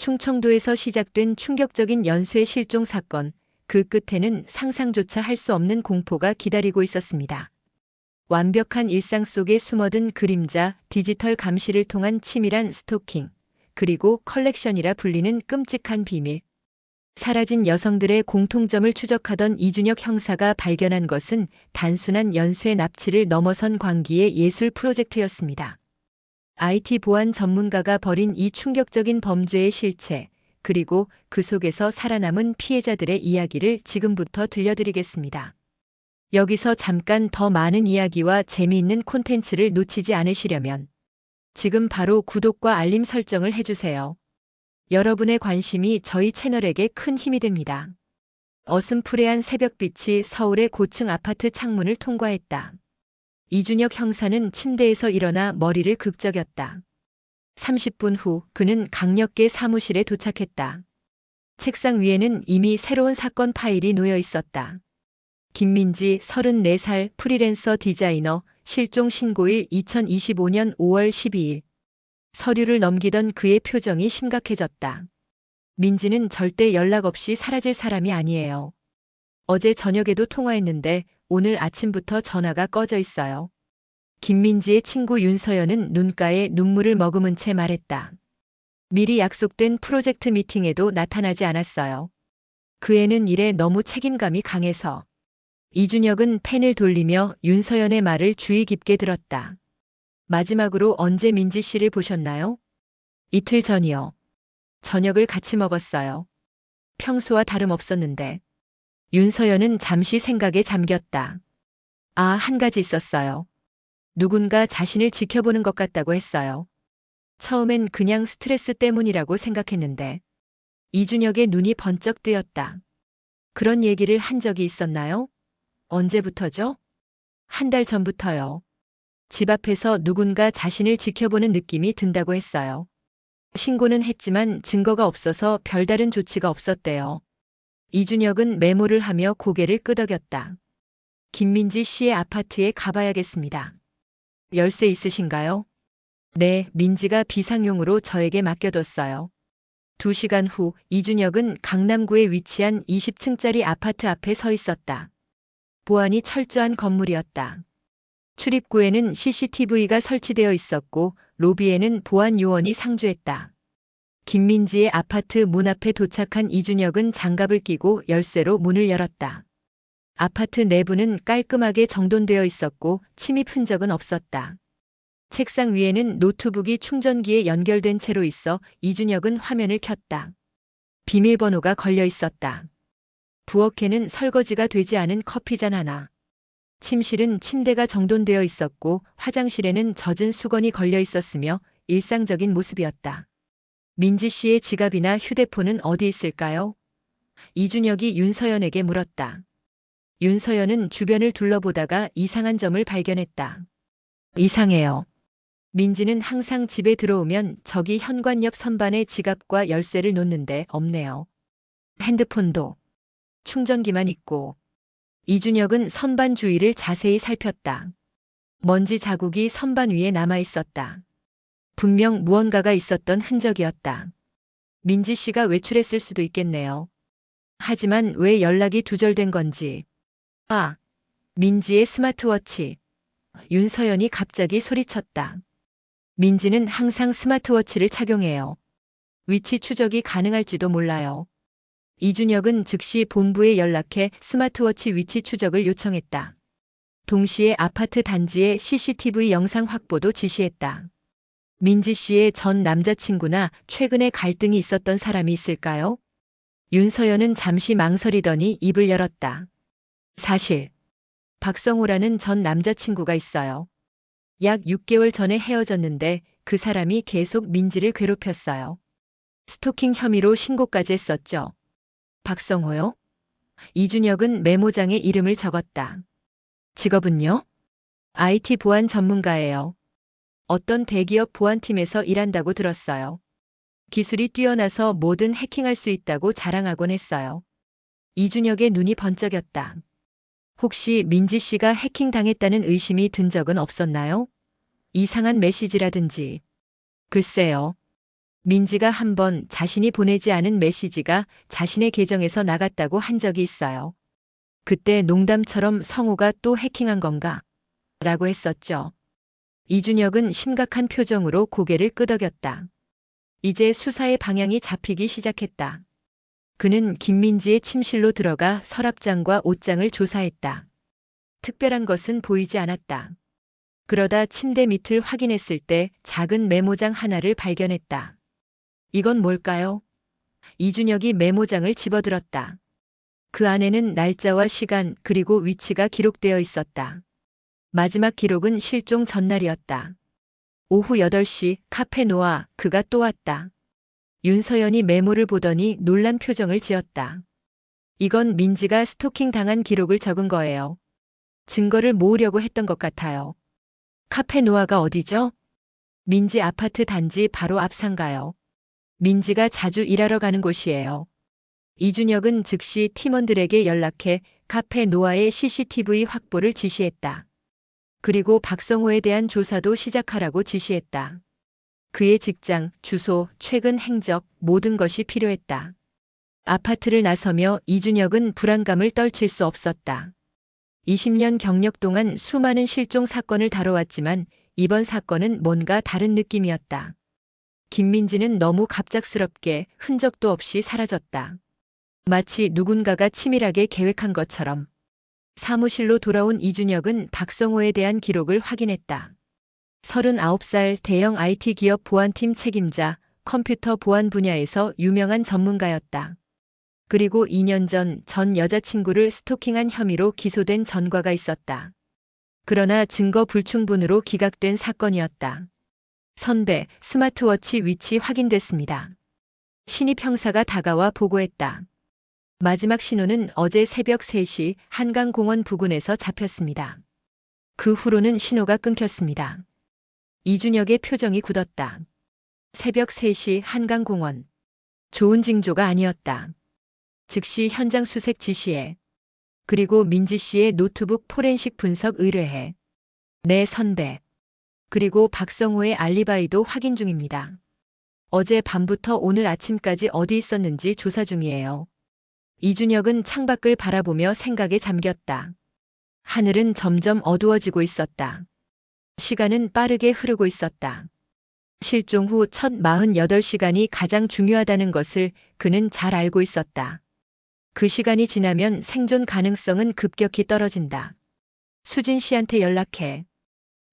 충청도에서 시작된 충격적인 연쇄 실종 사건, 그 끝에는 상상조차 할 수 없는 공포가 기다리고 있었습니다. 완벽한 일상 속에 숨어든 그림자, 디지털 감시를 통한 치밀한 스토킹, 그리고 컬렉션이라 불리는 끔찍한 비밀. 사라진 여성들의 공통점을 추적하던 이준혁 형사가 발견한 것은 단순한 연쇄 납치를 넘어선 광기의 예술 프로젝트였습니다. IT 보안 전문가가 벌인 이 충격적인 범죄의 실체, 그리고 그 속에서 살아남은 피해자들의 이야기를 지금부터 들려드리겠습니다. 여기서 잠깐 더 많은 이야기와 재미있는 콘텐츠를 놓치지 않으시려면 지금 바로 구독과 알림 설정을 해주세요. 여러분의 관심이 저희 채널에게 큰 힘이 됩니다. 어슴푸레한 새벽빛이 서울의 고층 아파트 창문을 통과했다. 이준혁 형사는 침대에서 일어나 머리를 극적였다. 30분 후 그는 강력계 사무실에 도착했다. 책상 위에는 이미 새로운 사건 파일이 놓여 있었다. 김민지 34살 프리랜서 디자이너 실종 신고일 2025년 5월 12일. 서류를 넘기던 그의 표정이 심각해졌다. 민지는 절대 연락 없이 사라질 사람이 아니에요. 어제 저녁에도 통화했는데 오늘 아침부터 전화가 꺼져 있어요. 김민지의 친구 윤서연은 눈가에 눈물을 머금은 채 말했다. 미리 약속된 프로젝트 미팅에도 나타나지 않았어요. 그 애는 일에 너무 책임감이 강해서. 이준혁은 펜을 돌리며 윤서연의 말을 주의 깊게 들었다. 마지막으로 언제 민지 씨를 보셨나요? 이틀 전이요. 저녁을 같이 먹었어요. 평소와 다름없었는데. 윤서연은 잠시 생각에 잠겼다. 아, 한 가지 있었어요. 누군가 자신을 지켜보는 것 같다고 했어요. 처음엔 그냥 스트레스 때문이라고 생각했는데. 이준혁의 눈이 번쩍 뜨였다. 그런 얘기를 한 적이 있었나요? 언제부터죠? 한 달 전부터요. 집 앞에서 누군가 자신을 지켜보는 느낌이 든다고 했어요. 신고는 했지만 증거가 없어서 별다른 조치가 없었대요. 이준혁은 메모를 하며 고개를 끄덕였다. 김민지 씨의 아파트에 가봐야겠습니다. 열쇠 있으신가요? 네, 민지가 비상용으로 저에게 맡겨뒀어요. 2시간 후 이준혁은 강남구에 위치한 20층짜리 아파트 앞에 서 있었다. 보안이 철저한 건물이었다. 출입구에는 CCTV가 설치되어 있었고 로비에는 보안 요원이 상주했다. 김민지의 아파트 문 앞에 도착한 이준혁은 장갑을 끼고 열쇠로 문을 열었다. 아파트 내부는 깔끔하게 정돈되어 있었고 침입 흔적은 없었다. 책상 위에는 노트북이 충전기에 연결된 채로 있어 이준혁은 화면을 켰다. 비밀번호가 걸려 있었다. 부엌에는 설거지가 되지 않은 커피잔 하나. 침실은 침대가 정돈되어 있었고 화장실에는 젖은 수건이 걸려 있었으며 일상적인 모습이었다. 민지 씨의 지갑이나 휴대폰은 어디 있을까요? 이준혁이 윤서연에게 물었다. 윤서연은 주변을 둘러보다가 이상한 점을 발견했다. 이상해요. 민지는 항상 집에 들어오면 저기 현관 옆 선반에 지갑과 열쇠를 놓는데 없네요. 핸드폰도. 충전기만 있고. 이준혁은 선반 주위를 자세히 살폈다. 먼지 자국이 선반 위에 남아 있었다. 분명 무언가가 있었던 흔적이었다. 민지 씨가 외출했을 수도 있겠네요. 하지만 왜 연락이 두절된 건지. 아, 민지의 스마트워치. 윤서연이 갑자기 소리쳤다. 민지는 항상 스마트워치를 착용해요. 위치 추적이 가능할지도 몰라요. 이준혁은 즉시 본부에 연락해 스마트워치 위치 추적을 요청했다. 동시에 아파트 단지의 CCTV 영상 확보도 지시했다. 민지 씨의 전 남자친구나 최근에 갈등이 있었던 사람이 있을까요? 윤서연은 잠시 망설이더니 입을 열었다. 사실, 박성호라는 전 남자친구가 있어요. 약 6개월 전에 헤어졌는데 그 사람이 계속 민지를 괴롭혔어요. 스토킹 혐의로 신고까지 했었죠. 박성호요? 이준혁은 메모장에 이름을 적었다. 직업은요? IT 보안 전문가예요. 어떤 대기업 보안팀에서 일한다고 들었어요. 기술이 뛰어나서 뭐든 해킹할 수 있다고 자랑하곤 했어요. 이준혁의 눈이 번쩍였다. 혹시 민지 씨가 해킹당했다는 의심이 든 적은 없었나요? 이상한 메시지라든지. 글쎄요. 민지가 한 번 자신이 보내지 않은 메시지가 자신의 계정에서 나갔다고 한 적이 있어요. 그때 농담처럼 성우가 또 해킹한 건가? 라고 했었죠. 이준혁은 심각한 표정으로 고개를 끄덕였다. 이제 수사의 방향이 잡히기 시작했다. 그는 김민지의 침실로 들어가 서랍장과 옷장을 조사했다. 특별한 것은 보이지 않았다. 그러다 침대 밑을 확인했을 때 작은 메모장 하나를 발견했다. 이건 뭘까요? 이준혁이 메모장을 집어들었다. 그 안에는 날짜와 시간 그리고 위치가 기록되어 있었다. 마지막 기록은 실종 전날이었다. 오후 8시 카페 노아 그가 또 왔다. 윤서연이 메모를 보더니 놀란 표정을 지었다. 이건 민지가 스토킹 당한 기록을 적은 거예요. 증거를 모으려고 했던 것 같아요. 카페 노아가 어디죠? 민지 아파트 단지 바로 앞상가요. 민지가 자주 일하러 가는 곳이에요. 이준혁은 즉시 팀원들에게 연락해 카페 노아의 CCTV 확보를 지시했다. 그리고 박성호에 대한 조사도 시작하라고 지시했다. 그의 직장, 주소, 최근 행적, 모든 것이 필요했다. 아파트를 나서며 이준혁은 불안감을 떨칠 수 없었다. 20년 경력 동안 수많은 실종 사건을 다뤄왔지만 이번 사건은 뭔가 다른 느낌이었다. 김민지는 너무 갑작스럽게 흔적도 없이 사라졌다. 마치 누군가가 치밀하게 계획한 것처럼. 사무실로 돌아온 이준혁은 박성호에 대한 기록을 확인했다. 39살 대형 IT 기업 보안팀 책임자, 컴퓨터 보안 분야에서 유명한 전문가였다. 그리고 2년 전 여자친구를 스토킹한 혐의로 기소된 전과가 있었다. 그러나 증거 불충분으로 기각된 사건이었다. 선배, 스마트워치 위치 확인됐습니다. 신입 형사가 다가와 보고했다. 마지막 신호는 어제 새벽 3시 한강공원 부근에서 잡혔습니다. 그 후로는 신호가 끊겼습니다. 이준혁의 표정이 굳었다. 새벽 3시 한강공원. 좋은 징조가 아니었다. 즉시 현장 수색 지시해. 그리고 민지 씨의 노트북 포렌식 분석 의뢰해. 네, 선배. 그리고 박성호의 알리바이도 확인 중입니다. 어제 밤부터 오늘 아침까지 어디 있었는지 조사 중이에요. 이준혁은 창밖을 바라보며 생각에 잠겼다. 하늘은 점점 어두워지고 있었다. 시간은 빠르게 흐르고 있었다. 실종 후 첫 48시간이 가장 중요하다는 것을 그는 잘 알고 있었다. 그 시간이 지나면 생존 가능성은 급격히 떨어진다. 수진 씨한테 연락해.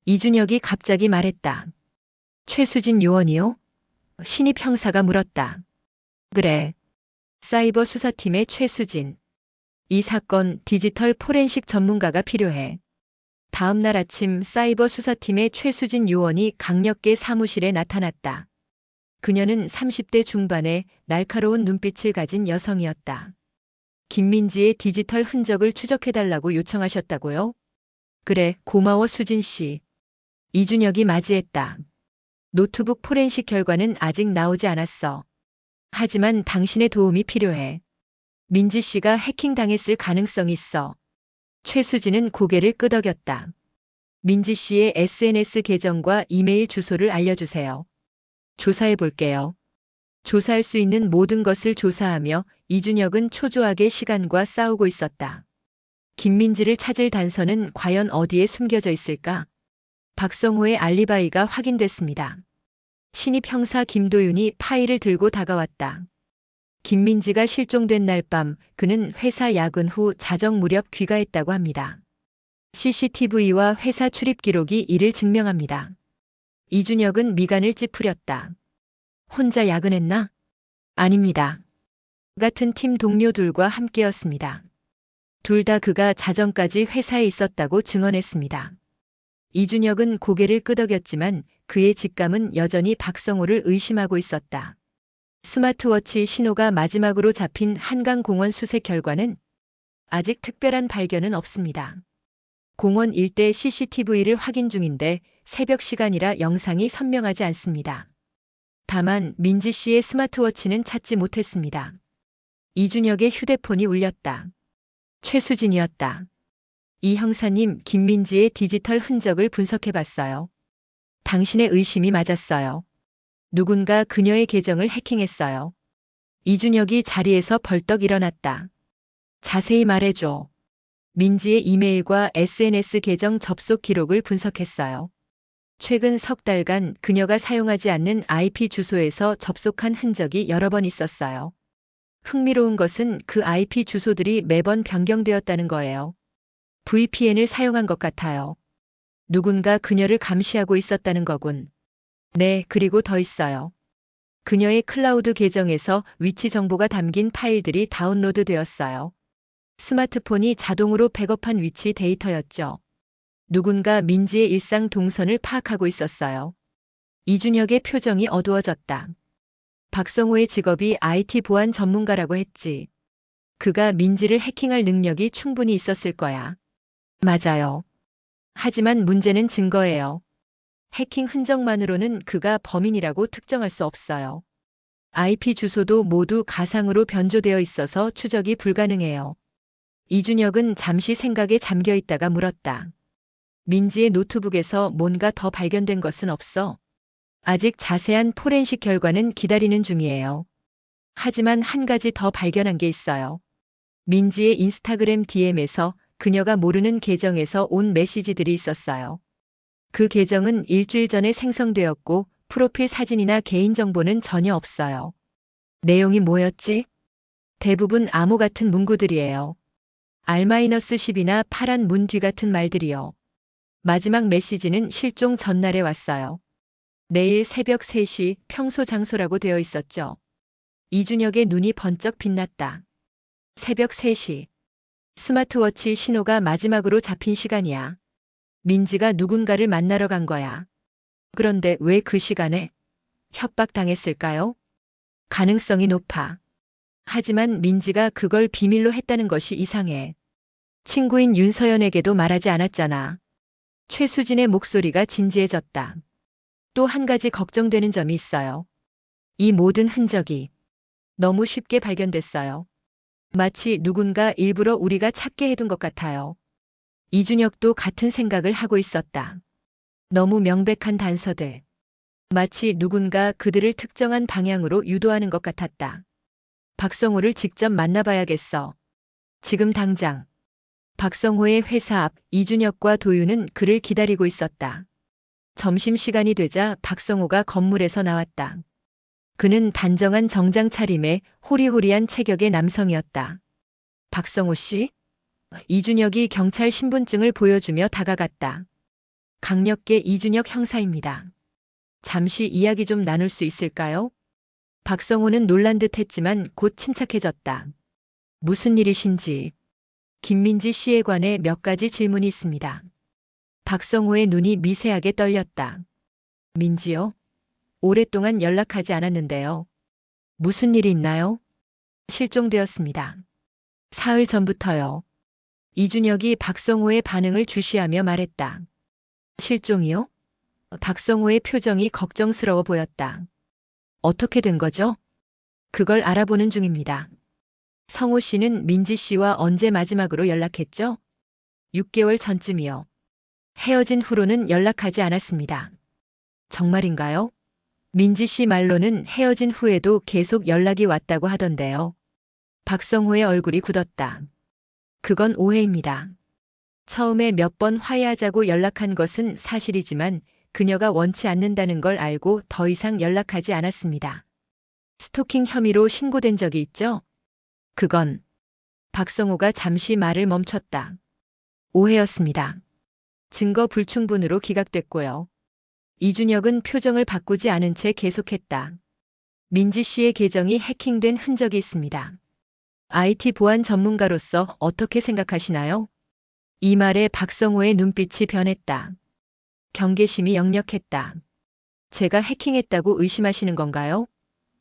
이준혁이 갑자기 말했다. 최수진 요원이요? 신입 형사가 물었다. 그래. 사이버 수사팀의 최수진. 이 사건 디지털 포렌식 전문가가 필요해. 다음 날 아침 사이버 수사팀의 최수진 요원이 강력계 사무실에 나타났다. 그녀는 30대 중반의 날카로운 눈빛을 가진 여성이었다. 김민지의 디지털 흔적을 추적해달라고 요청하셨다고요? 그래, 고마워 수진 씨. 이준혁이 맞이했다. 노트북 포렌식 결과는 아직 나오지 않았어. 하지만 당신의 도움이 필요해. 민지 씨가 해킹당했을 가능성이 있어. 최수진은 고개를 끄덕였다. 민지 씨의 SNS 계정과 이메일 주소를 알려주세요. 조사해 볼게요. 조사할 수 있는 모든 것을 조사하며 이준혁은 초조하게 시간과 싸우고 있었다. 김민지를 찾을 단서는 과연 어디에 숨겨져 있을까? 박성호의 알리바이가 확인됐습니다. 신입 형사 김도윤이 파일을 들고 다가왔다. 김민지가 실종된 날 밤 그는 회사 야근 후 자정 무렵 귀가했다고 합니다. CCTV와 회사 출입 기록이 이를 증명합니다. 이준혁은 미간을 찌푸렸다. 혼자 야근했나? 아닙니다. 같은 팀 동료들과 함께였습니다. 둘 다 그가 자정까지 회사에 있었다고 증언했습니다. 이준혁은 고개를 끄덕였지만 그의 직감은 여전히 박성호를 의심하고 있었다. 스마트워치 신호가 마지막으로 잡힌 한강공원 수색 결과는 아직 특별한 발견은 없습니다. 공원 일대 CCTV를 확인 중인데 새벽 시간이라 영상이 선명하지 않습니다. 다만 민지 씨의 스마트워치는 찾지 못했습니다. 이준혁의 휴대폰이 울렸다. 최수진이었다. 이 형사님, 김민지의 디지털 흔적을 분석해봤어요. 당신의 의심이 맞았어요. 누군가 그녀의 계정을 해킹했어요. 이준혁이 자리에서 벌떡 일어났다. 자세히 말해줘. 민지의 이메일과 SNS 계정 접속 기록을 분석했어요. 최근 석 달간 그녀가 사용하지 않는 IP 주소에서 접속한 흔적이 여러 번 있었어요. 흥미로운 것은 그 IP 주소들이 매번 변경되었다는 거예요. VPN을 사용한 것 같아요. 누군가 그녀를 감시하고 있었다는 거군. 네, 그리고 더 있어요. 그녀의 클라우드 계정에서 위치 정보가 담긴 파일들이 다운로드 되었어요. 스마트폰이 자동으로 백업한 위치 데이터였죠. 누군가 민지의 일상 동선을 파악하고 있었어요. 이준혁의 표정이 어두워졌다. 박성호의 직업이 IT 보안 전문가라고 했지. 그가 민지를 해킹할 능력이 충분히 있었을 거야. 맞아요. 하지만 문제는 증거예요. 해킹 흔적만으로는 그가 범인이라고 특정할 수 없어요. IP 주소도 모두 가상으로 변조되어 있어서 추적이 불가능해요. 이준혁은 잠시 생각에 잠겨 있다가 물었다. 민지의 노트북에서 뭔가 더 발견된 것은 없어. 아직 자세한 포렌식 결과는 기다리는 중이에요. 하지만 한 가지 더 발견한 게 있어요. 민지의 인스타그램 DM에서 그녀가 모르는 계정에서 온 메시지들이 있었어요. 그 계정은 일주일 전에 생성되었고 프로필 사진이나 개인정보는 전혀 없어요. 내용이 뭐였지? 대부분 암호 같은 문구들이에요. R-10이나 파란 문 뒤 같은 말들이요. 마지막 메시지는 실종 전날에 왔어요. 내일 새벽 3시 평소 장소라고 되어 있었죠. 이준혁의 눈이 번쩍 빛났다. 새벽 3시. 스마트워치 신호가 마지막으로 잡힌 시간이야. 민지가 누군가를 만나러 간 거야. 그런데 왜 그 시간에? 협박당했을까요? 가능성이 높아. 하지만 민지가 그걸 비밀로 했다는 것이 이상해. 친구인 윤서연에게도 말하지 않았잖아. 최수진의 목소리가 진지해졌다. 또 한 가지 걱정되는 점이 있어요. 이 모든 흔적이 너무 쉽게 발견됐어요. 마치 누군가 일부러 우리가 찾게 해둔 것 같아요. 이준혁도 같은 생각을 하고 있었다. 너무 명백한 단서들. 마치 누군가 그들을 특정한 방향으로 유도하는 것 같았다. 박성호를 직접 만나봐야겠어. 지금 당장. 박성호의 회사 앞 이준혁과 도윤은 그를 기다리고 있었다. 점심시간이 되자 박성호가 건물에서 나왔다. 그는 단정한 정장 차림에 호리호리한 체격의 남성이었다. 박성호 씨? 이준혁이 경찰 신분증을 보여주며 다가갔다. 강력계 이준혁 형사입니다. 잠시 이야기 좀 나눌 수 있을까요? 박성호는 놀란 듯 했지만 곧 침착해졌다. 무슨 일이신지. 김민지 씨에 관해 몇 가지 질문이 있습니다. 박성호의 눈이 미세하게 떨렸다. 민지요? 오랫동안 연락하지 않았는데요. 무슨 일이 있나요? 실종되었습니다. 사흘 전부터요. 이준혁이 박성호의 반응을 주시하며 말했다. 실종이요? 박성호의 표정이 걱정스러워 보였다. 어떻게 된 거죠? 그걸 알아보는 중입니다. 성호 씨는 민지 씨와 언제 마지막으로 연락했죠? 6개월 전쯤이요. 헤어진 후로는 연락하지 않았습니다. 정말인가요? 민지 씨 말로는 헤어진 후에도 계속 연락이 왔다고 하던데요. 박성호의 얼굴이 굳었다. 그건 오해입니다. 처음에 몇 번 화해하자고 연락한 것은 사실이지만 그녀가 원치 않는다는 걸 알고 더 이상 연락하지 않았습니다. 스토킹 혐의로 신고된 적이 있죠? 그건 박성호가 잠시 말을 멈췄다. 오해였습니다. 증거 불충분으로 기각됐고요. 이준혁은 표정을 바꾸지 않은 채 계속했다. 민지 씨의 계정이 해킹된 흔적이 있습니다. IT 보안 전문가로서 어떻게 생각하시나요? 이 말에 박성호의 눈빛이 변했다. 경계심이 역력했다. 제가 해킹했다고 의심하시는 건가요?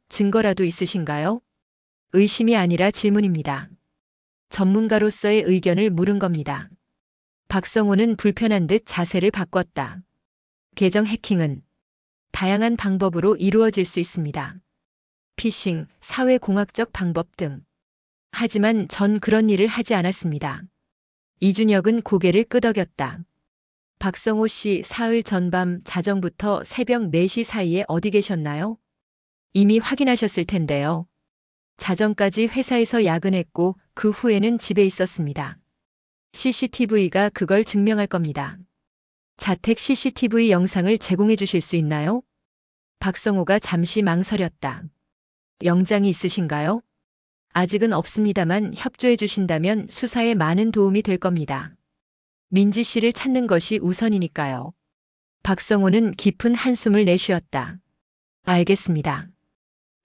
증거라도 있으신가요? 의심이 아니라 질문입니다. 전문가로서의 의견을 물은 겁니다. 박성호는 불편한 듯 자세를 바꿨다. 계정 해킹은 다양한 방법으로 이루어질 수 있습니다. 피싱, 사회공학적 방법 등. 하지만 전 그런 일을 하지 않았습니다. 이준혁은 고개를 끄덕였다. 박성호 씨 사흘 전밤 자정부터 새벽 4시 사이에 어디 계셨나요? 이미 확인하셨을 텐데요. 자정까지 회사에서 야근했고 그 후에는 집에 있었습니다. CCTV가 그걸 증명할 겁니다. 자택 CCTV 영상을 제공해 주실 수 있나요? 박성호가 잠시 망설였다. 영장이 있으신가요? 아직은 없습니다만 협조해 주신다면 수사에 많은 도움이 될 겁니다. 민지 씨를 찾는 것이 우선이니까요. 박성호는 깊은 한숨을 내쉬었다. 알겠습니다.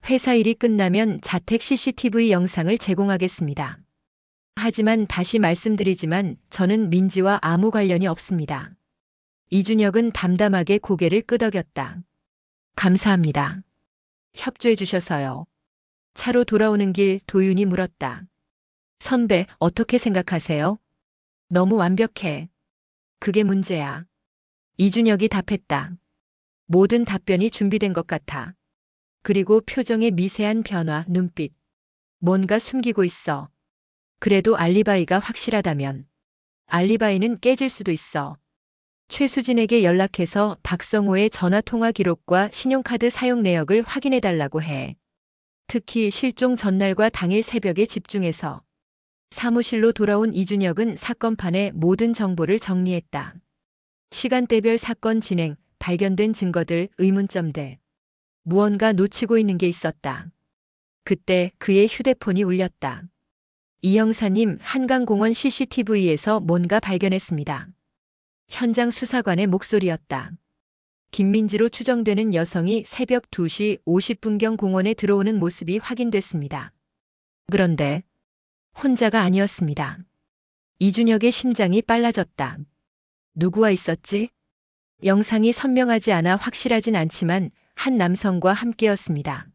회사 일이 끝나면 자택 CCTV 영상을 제공하겠습니다. 하지만 다시 말씀드리지만 저는 민지와 아무 관련이 없습니다. 이준혁은 담담하게 고개를 끄덕였다. 감사합니다. 협조해 주셔서요. 차로 돌아오는 길 도윤이 물었다. 선배, 어떻게 생각하세요? 너무 완벽해. 그게 문제야. 이준혁이 답했다. 모든 답변이 준비된 것 같아. 그리고 표정의 미세한 변화, 눈빛. 뭔가 숨기고 있어. 그래도 알리바이가 확실하다면. 알리바이는 깨질 수도 있어. 최수진에게 연락해서 박성호의 전화통화 기록과 신용카드 사용 내역을 확인해달라고 해. 특히 실종 전날과 당일 새벽에 집중해서. 사무실로 돌아온 이준혁은 사건판의 모든 정보를 정리했다. 시간대별 사건 진행, 발견된 증거들, 의문점들. 무언가 놓치고 있는 게 있었다. 그때 그의 휴대폰이 울렸다. 이 형사님, 한강공원 CCTV에서 뭔가 발견했습니다. 현장 수사관의 목소리였다. 김민지로 추정되는 여성이 새벽 2시 50분경 공원에 들어오는 모습이 확인됐습니다. 그런데 혼자가 아니었습니다. 이준혁의 심장이 빨라졌다. 누구와 있었지? 영상이 선명하지 않아 확실하진 않지만 한 남성과 함께였습니다.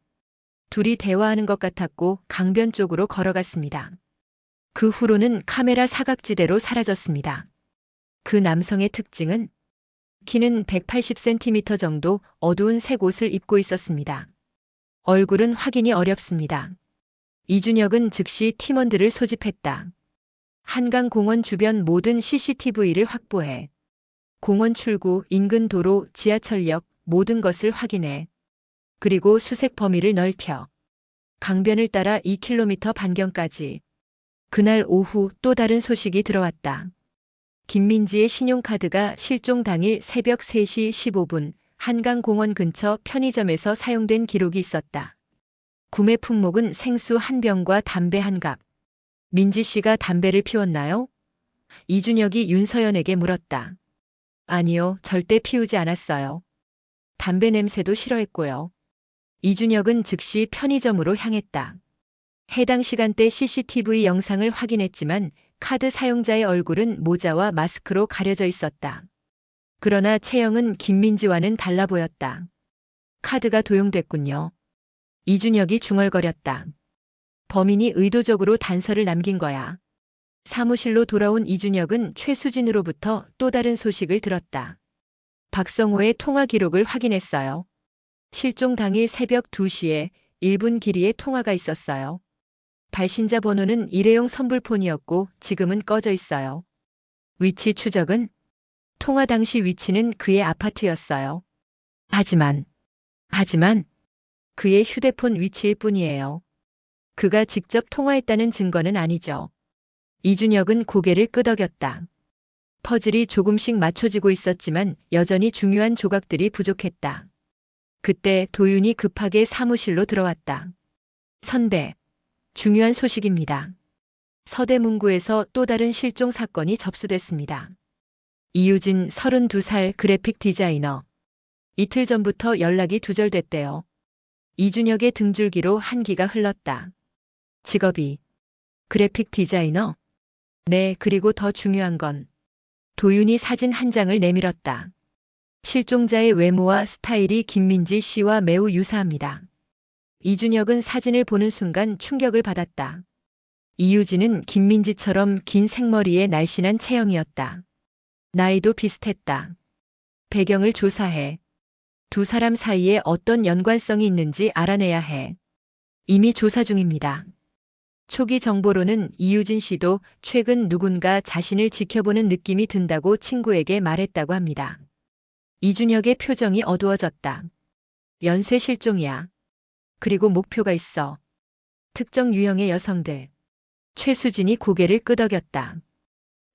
둘이 대화하는 것 같았고 강변 쪽으로 걸어갔습니다. 그 후로는 카메라 사각지대로 사라졌습니다. 그 남성의 특징은 키는 180cm 정도, 어두운 색 옷을 입고 있었습니다. 얼굴은 확인이 어렵습니다. 이준혁은 즉시 팀원들을 소집했다. 한강공원 주변 모든 CCTV를 확보해. 공원 출구, 인근 도로, 지하철역, 모든 것을 확인해. 그리고 수색 범위를 넓혀. 강변을 따라 2km 반경까지. 그날 오후 또 다른 소식이 들어왔다. 김민지의 신용카드가 실종 당일 새벽 3시 15분 한강공원 근처 편의점에서 사용된 기록이 있었다. 구매 품목은 생수 한 병과 담배 한 갑. 민지 씨가 담배를 피웠나요? 이준혁이 윤서연에게 물었다. 아니요, 절대 피우지 않았어요. 담배 냄새도 싫어했고요. 이준혁은 즉시 편의점으로 향했다. 해당 시간대 CCTV 영상을 확인했지만 카드 사용자의 얼굴은 모자와 마스크로 가려져 있었다. 그러나 체형은 김민지와는 달라 보였다. 카드가 도용됐군요. 이준혁이 중얼거렸다. 범인이 의도적으로 단서를 남긴 거야. 사무실로 돌아온 이준혁은 최수진으로부터 또 다른 소식을 들었다. 박성호의 통화 기록을 확인했어요. 실종 당일 새벽 2시에 1분 길이의 통화가 있었어요. 발신자 번호는 일회용 선불폰이었고 지금은 꺼져 있어요. 위치 추적은? 통화 당시 위치는 그의 아파트였어요. 하지만 그의 휴대폰 위치일 뿐이에요. 그가 직접 통화했다는 증거는 아니죠. 이준혁은 고개를 끄덕였다. 퍼즐이 조금씩 맞춰지고 있었지만 여전히 중요한 조각들이 부족했다. 그때 도윤이 급하게 사무실로 들어왔다. 선배, 중요한 소식입니다. 서대문구에서 또 다른 실종 사건이 접수됐습니다. 이유진 32살 그래픽 디자이너. 이틀 전부터 연락이 두절됐대요. 이준혁의 등줄기로 한기가 흘렀다. 직업이 그래픽 디자이너? 네, 그리고 더 중요한 건 도윤이 사진 한 장을 내밀었다. 실종자의 외모와 스타일이 김민지 씨와 매우 유사합니다. 이준혁은 사진을 보는 순간 충격을 받았다. 이유진은 김민지처럼 긴 생머리에 날씬한 체형이었다. 나이도 비슷했다. 배경을 조사해. 두 사람 사이에 어떤 연관성이 있는지 알아내야 해. 이미 조사 중입니다. 초기 정보로는 이유진 씨도 최근 누군가 자신을 지켜보는 느낌이 든다고 친구에게 말했다고 합니다. 이준혁의 표정이 어두워졌다. 연쇄 실종이야. 그리고 목표가 있어. 특정 유형의 여성들. 최수진이 고개를 끄덕였다.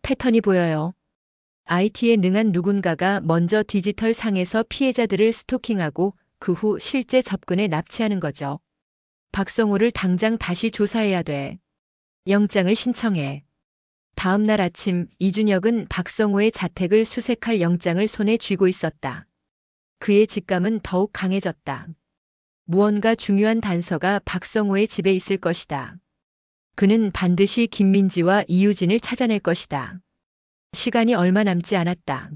패턴이 보여요. IT에 능한 누군가가 먼저 디지털 상에서 피해자들을 스토킹하고 그 후 실제 접근에 납치하는 거죠. 박성호를 당장 다시 조사해야 돼. 영장을 신청해. 다음 날 아침 이준혁은 박성호의 자택을 수색할 영장을 손에 쥐고 있었다. 그의 직감은 더욱 강해졌다. 무언가 중요한 단서가 박성호의 집에 있을 것이다. 그는 반드시 김민지와 이유진을 찾아낼 것이다. 시간이 얼마 남지 않았다.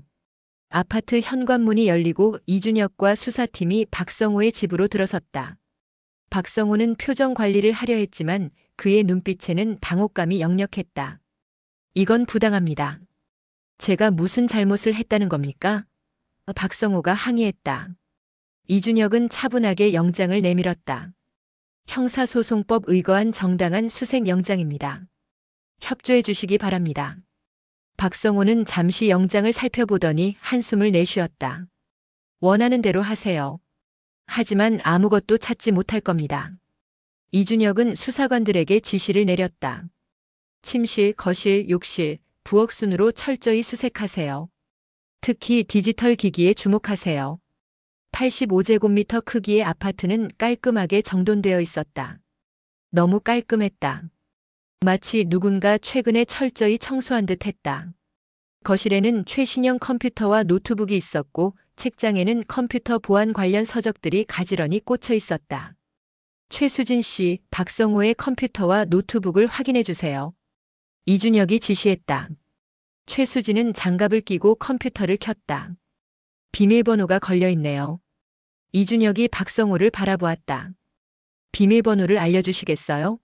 아파트 현관문이 열리고 이준혁과 수사팀이 박성호의 집으로 들어섰다. 박성호는 표정 관리를 하려 했지만 그의 눈빛에는 당혹감이 역력했다. 이건 부당합니다. 제가 무슨 잘못을 했다는 겁니까? 박성호가 항의했다. 이준혁은 차분하게 영장을 내밀었다. 형사소송법 의거한 정당한 수색 영장입니다. 협조해 주시기 바랍니다. 박성호는 잠시 영장을 살펴보더니 한숨을 내쉬었다. 원하는 대로 하세요. 하지만 아무것도 찾지 못할 겁니다. 이준혁은 수사관들에게 지시를 내렸다. 침실, 거실, 욕실, 부엌 순으로 철저히 수색하세요. 특히 디지털 기기에 주목하세요. 85제곱미터 크기의 아파트는 깔끔하게 정돈되어 있었다. 너무 깔끔했다. 마치 누군가 최근에 철저히 청소한 듯 했다. 거실에는 최신형 컴퓨터와 노트북이 있었고 책장에는 컴퓨터 보안 관련 서적들이 가지런히 꽂혀 있었다. 최수진 씨, 박성호의 컴퓨터와 노트북을 확인해 주세요. 이준혁이 지시했다. 최수진은 장갑을 끼고 컴퓨터를 켰다. 비밀번호가 걸려 있네요. 이준혁이 박성호를 바라보았다. 비밀번호를 알려주시겠어요?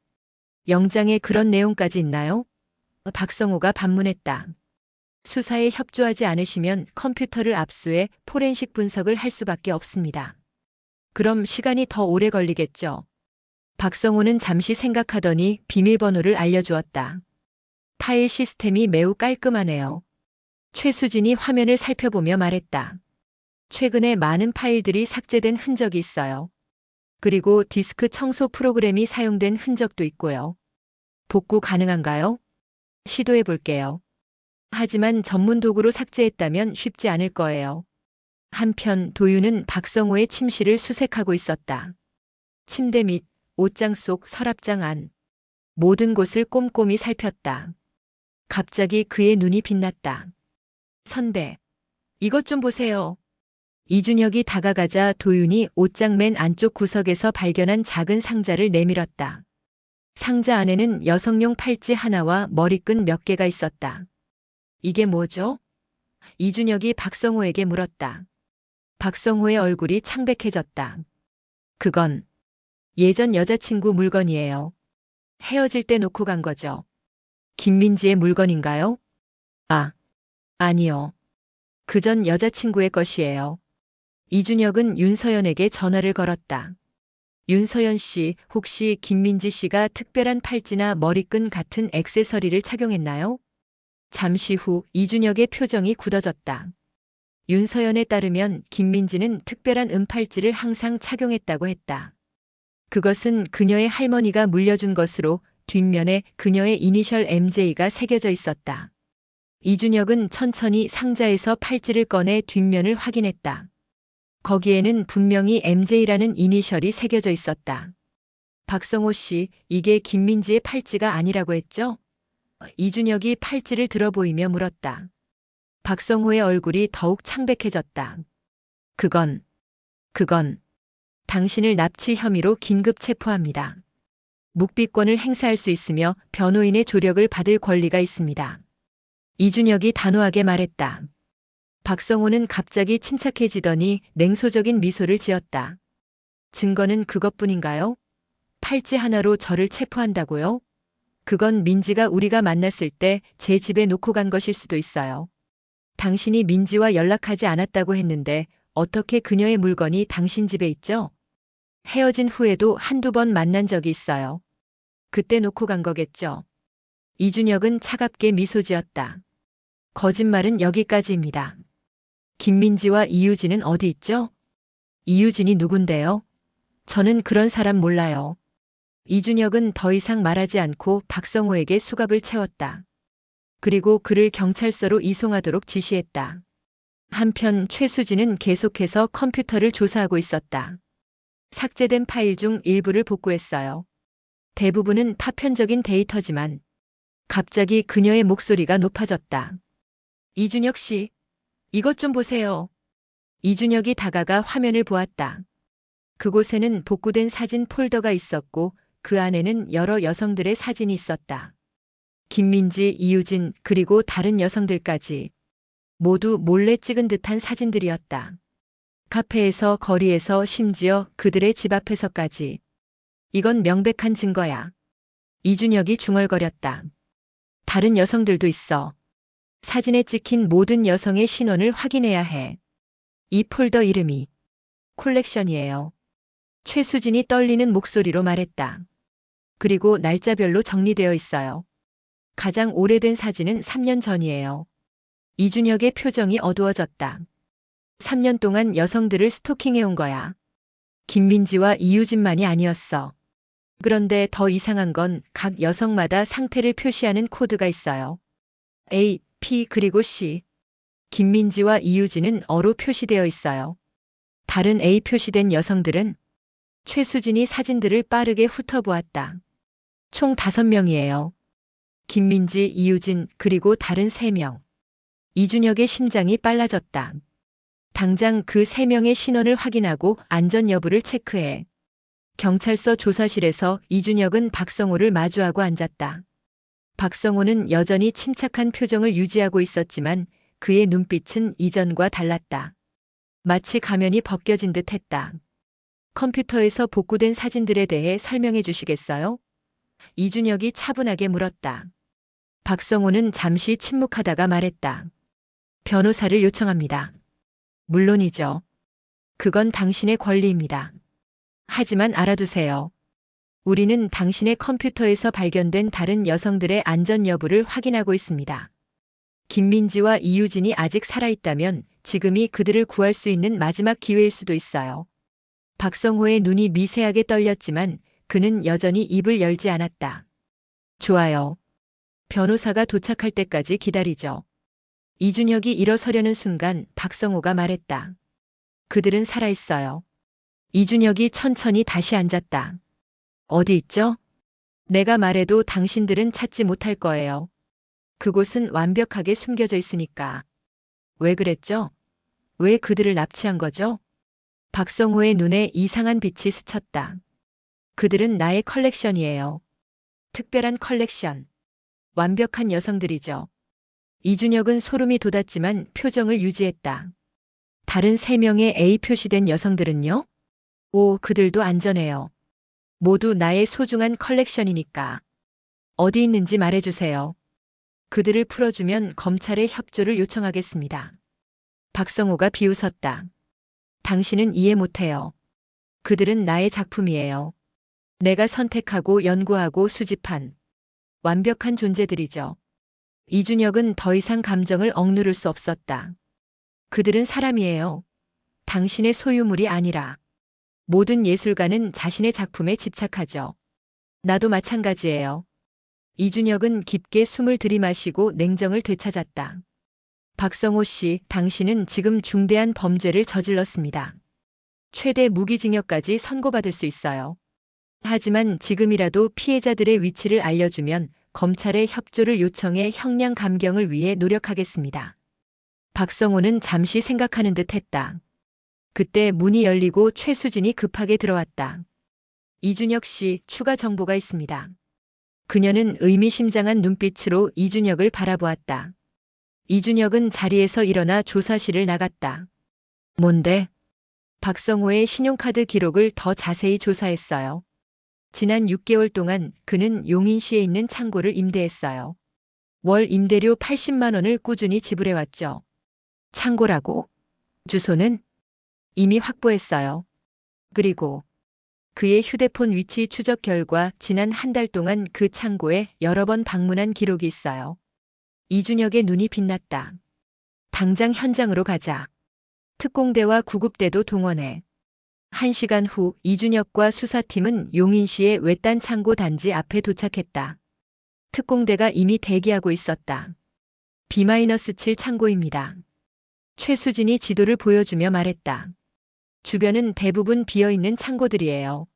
영장에 그런 내용까지 있나요? 박성호가 반문했다. 수사에 협조하지 않으시면 컴퓨터를 압수해 포렌식 분석을 할 수밖에 없습니다. 그럼 시간이 더 오래 걸리겠죠. 박성호는 잠시 생각하더니 비밀번호를 알려주었다. 파일 시스템이 매우 깔끔하네요. 최수진이 화면을 살펴보며 말했다. 최근에 많은 파일들이 삭제된 흔적이 있어요. 그리고 디스크 청소 프로그램이 사용된 흔적도 있고요. 복구 가능한가요? 시도해 볼게요. 하지만 전문 도구로 삭제했다면 쉽지 않을 거예요. 한편 도윤은 박성호의 침실을 수색하고 있었다. 침대 밑, 옷장 속, 서랍장 안. 모든 곳을 꼼꼼히 살폈다. 갑자기 그의 눈이 빛났다. 선배, 이것 좀 보세요. 이준혁이 다가가자 도윤이 옷장 맨 안쪽 구석에서 발견한 작은 상자를 내밀었다. 상자 안에는 여성용 팔찌 하나와 머리끈 몇 개가 있었다. 이게 뭐죠? 이준혁이 박성호에게 물었다. 박성호의 얼굴이 창백해졌다. 그건 예전 여자친구 물건이에요. 헤어질 때 놓고 간 거죠. 김민지의 물건인가요? 아, 아니요. 그전 여자친구의 것이에요. 이준혁은 윤서연에게 전화를 걸었다. 윤서연 씨, 혹시 김민지 씨가 특별한 팔찌나 머리끈 같은 액세서리를 착용했나요? 잠시 후 이준혁의 표정이 굳어졌다. 윤서연에 따르면 김민지는 특별한 은팔찌를 항상 착용했다고 했다. 그것은 그녀의 할머니가 물려준 것으로 뒷면에 그녀의 이니셜 MJ가 새겨져 있었다. 이준혁은 천천히 상자에서 팔찌를 꺼내 뒷면을 확인했다. 거기에는 분명히 MJ라는 이니셜이 새겨져 있었다. 박성호 씨, 이게 김민지의 팔찌가 아니라고 했죠? 이준혁이 팔찌를 들어 보이며 물었다. 박성호의 얼굴이 더욱 창백해졌다. 그건 당신을 납치 혐의로 긴급 체포합니다. 묵비권을 행사할 수 있으며 변호인의 조력을 받을 권리가 있습니다. 이준혁이 단호하게 말했다. 박성호는 갑자기 침착해지더니 냉소적인 미소를 지었다. 증거는 그것뿐인가요? 팔찌 하나로 저를 체포한다고요? 그건 민지가 우리가 만났을 때 제 집에 놓고 간 것일 수도 있어요. 당신이 민지와 연락하지 않았다고 했는데 어떻게 그녀의 물건이 당신 집에 있죠? 헤어진 후에도 한두 번 만난 적이 있어요. 그때 놓고 간 거겠죠. 이준혁은 차갑게 미소 지었다. 거짓말은 여기까지입니다. 김민지와 이유진은 어디 있죠? 이유진이 누군데요? 저는 그런 사람 몰라요. 이준혁은 더 이상 말하지 않고 박성호에게 수갑을 채웠다. 그리고 그를 경찰서로 이송하도록 지시했다. 한편 최수진은 계속해서 컴퓨터를 조사하고 있었다. 삭제된 파일 중 일부를 복구했어요. 대부분은 파편적인 데이터지만 갑자기 그녀의 목소리가 높아졌다. 이준혁 씨, 이것 좀 보세요. 이준혁이 다가가 화면을 보았다. 그곳에는 복구된 사진 폴더가 있었고 그 안에는 여러 여성들의 사진이 있었다. 김민지, 이유진, 그리고 다른 여성들까지 모두 몰래 찍은 듯한 사진들이었다. 카페에서, 거리에서, 심지어 그들의 집 앞에서까지. 이건 명백한 증거야. 이준혁이 중얼거렸다. 다른 여성들도 있어. 사진에 찍힌 모든 여성의 신원을 확인해야 해. 이 폴더 이름이 콜렉션이에요. 최수진이 떨리는 목소리로 말했다. 그리고 날짜별로 정리되어 있어요. 가장 오래된 사진은 3년 전이에요. 이준혁의 표정이 어두워졌다. 3년 동안 여성들을 스토킹해온 거야. 김민지와 이유진만이 아니었어. 그런데 더 이상한 건 각 여성마다 상태를 표시하는 코드가 있어요. A, P 그리고 C. 김민지와 이유진은 어로 표시되어 있어요. 다른 A 표시된 여성들은 최수진이 사진들을 빠르게 훑어보았다. 총 5명이에요. 김민지, 이유진, 그리고 다른 3명. 이준혁의 심장이 빨라졌다. 당장 그 3명의 신원을 확인하고 안전 여부를 체크해. 경찰서 조사실에서 이준혁은 박성호를 마주하고 앉았다. 박성호는 여전히 침착한 표정을 유지하고 있었지만 그의 눈빛은 이전과 달랐다. 마치 가면이 벗겨진 듯 했다. 컴퓨터에서 복구된 사진들에 대해 설명해 주시겠어요? 이준혁이 차분하게 물었다. 박성호는 잠시 침묵하다가 말했다. 변호사를 요청합니다. 물론이죠. 그건 당신의 권리입니다. 하지만 알아두세요. 우리는 당신의 컴퓨터에서 발견된 다른 여성들의 안전 여부를 확인하고 있습니다. 김민지와 이유진이 아직 살아있다면 지금이 그들을 구할 수 있는 마지막 기회일 수도 있어요. 박성호의 눈이 미세하게 떨렸지만 그는 여전히 입을 열지 않았다. 좋아요. 변호사가 도착할 때까지 기다리죠. 이준혁이 일어서려는 순간 박성호가 말했다. 그들은 살아있어요. 이준혁이 천천히 다시 앉았다. 어디 있죠? 내가 말해도 당신들은 찾지 못할 거예요. 그곳은 완벽하게 숨겨져 있으니까. 왜 그랬죠? 왜 그들을 납치한 거죠? 박성호의 눈에 이상한 빛이 스쳤다. 그들은 나의 컬렉션이에요. 특별한 컬렉션. 완벽한 여성들이죠. 이준혁은 소름이 돋았지만 표정을 유지했다. 다른 3명의 A 표시된 여성들은요? 오, 그들도 안전해요. 모두 나의 소중한 컬렉션이니까. 어디 있는지 말해주세요. 그들을 풀어주면 검찰의 협조를 요청하겠습니다. 박성호가 비웃었다. 당신은 이해 못해요. 그들은 나의 작품이에요. 내가 선택하고 연구하고 수집한 완벽한 존재들이죠. 이준혁은 더 이상 감정을 억누를 수 없었다. 그들은 사람이에요. 당신의 소유물이 아니라. 모든 예술가는 자신의 작품에 집착하죠. 나도 마찬가지예요. 이준혁은 깊게 숨을 들이마시고 냉정을 되찾았다. 박성호 씨, 당신은 지금 중대한 범죄를 저질렀습니다. 최대 무기징역까지 선고받을 수 있어요. 하지만 지금이라도 피해자들의 위치를 알려주면 검찰의 협조를 요청해 형량 감경을 위해 노력하겠습니다. 박성호는 잠시 생각하는 듯 했다. 그때 문이 열리고 최수진이 급하게 들어왔다. 이준혁 씨, 추가 정보가 있습니다. 그녀는 의미심장한 눈빛으로 이준혁을 바라보았다. 이준혁은 자리에서 일어나 조사실을 나갔다. 뭔데? 박성호의 신용카드 기록을 더 자세히 조사했어요. 지난 6개월 동안 그는 용인시에 있는 창고를 임대했어요. 월 임대료 80만 원을 꾸준히 지불해왔죠. 창고라고? 주소는? 이미 확보했어요. 그리고 그의 휴대폰 위치 추적 결과 지난 한 달 동안 그 창고에 여러 번 방문한 기록이 있어요. 이준혁의 눈이 빛났다. 당장 현장으로 가자. 특공대와 구급대도 동원해. 1시간 후 이준혁과 수사팀은 용인시의 외딴 창고 단지 앞에 도착했다. 특공대가 이미 대기하고 있었다. B-7 창고입니다. 최수진이 지도를 보여주며 말했다. 주변은 대부분 비어있는 창고들이에요.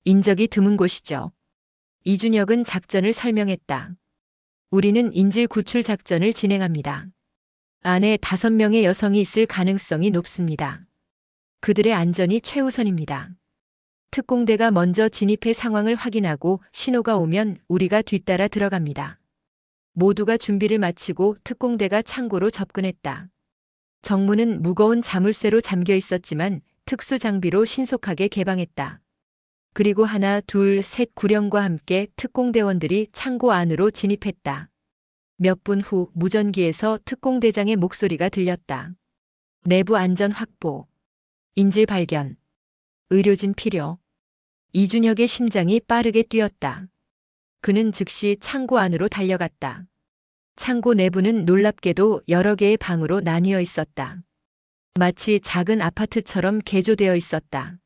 인적이 드문 곳이죠. 이준혁은 작전을 설명했다. 우리는 인질 구출 작전을 진행합니다. 안에 5명의 여성이 있을 가능성이 높습니다. 그들의 안전이 최우선입니다. 특공대가 먼저 진입해 상황을 확인하고 신호가 오면 우리가 뒤따라 들어갑니다. 모두가 준비를 마치고 특공대가 창고로 접근했다. 정문은 무거운 자물쇠로 잠겨 있었지만 특수 장비로 신속하게 개방했다. 그리고 하나, 둘, 셋 구령과 함께 특공대원들이 창고 안으로 진입했다. 몇 분 후 무전기에서 특공대장의 목소리가 들렸다. 내부 안전 확보. 인질 발견. 의료진 필요. 이준혁의 심장이 빠르게 뛰었다. 그는 즉시 창고 안으로 달려갔다. 창고 내부는 놀랍게도 여러 개의 방으로 나뉘어 있었다. 마치 작은 아파트처럼 개조되어 있었다.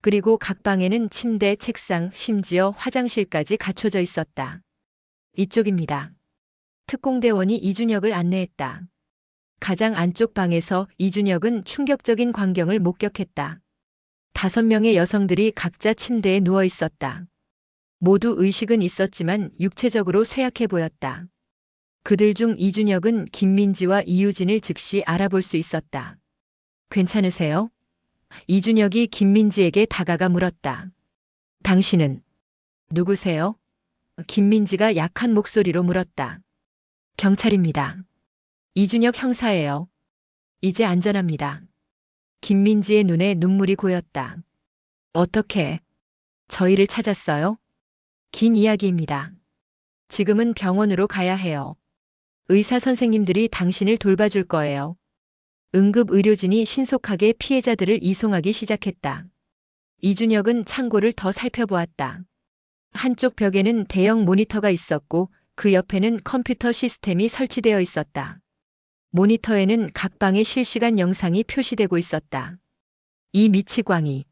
그리고 각 방에는 침대, 책상, 심지어 화장실까지 갖춰져 있었다. 이쪽입니다. 특공대원이 이준혁을 안내했다. 가장 안쪽 방에서 이준혁은 충격적인 광경을 목격했다. 5명의 여성들이 각자 침대에 누워 있었다. 모두 의식은 있었지만 육체적으로 쇠약해 보였다. 그들 중 이준혁은 김민지와 이유진을 즉시 알아볼 수 있었다. 괜찮으세요? 이준혁이 김민지에게 다가가 물었다. 당신은 누구세요? 김민지가 약한 목소리로 물었다. 경찰입니다. 이준혁 형사예요. 이제 안전합니다. 김민지의 눈에 눈물이 고였다. 어떻게 저희를 찾았어요? 긴 이야기입니다. 지금은 병원으로 가야 해요. 의사 선생님들이 당신을 돌봐줄 거예요. 응급의료진이 신속하게 피해자들을 이송하기 시작했다. 이준혁은 창고를 더 살펴보았다. 한쪽 벽에는 대형 모니터가 있었고 그 옆에는 컴퓨터 시스템이 설치되어 있었다. 모니터에는 각 방의 실시간 영상이 표시되고 있었다. 이 미치광이.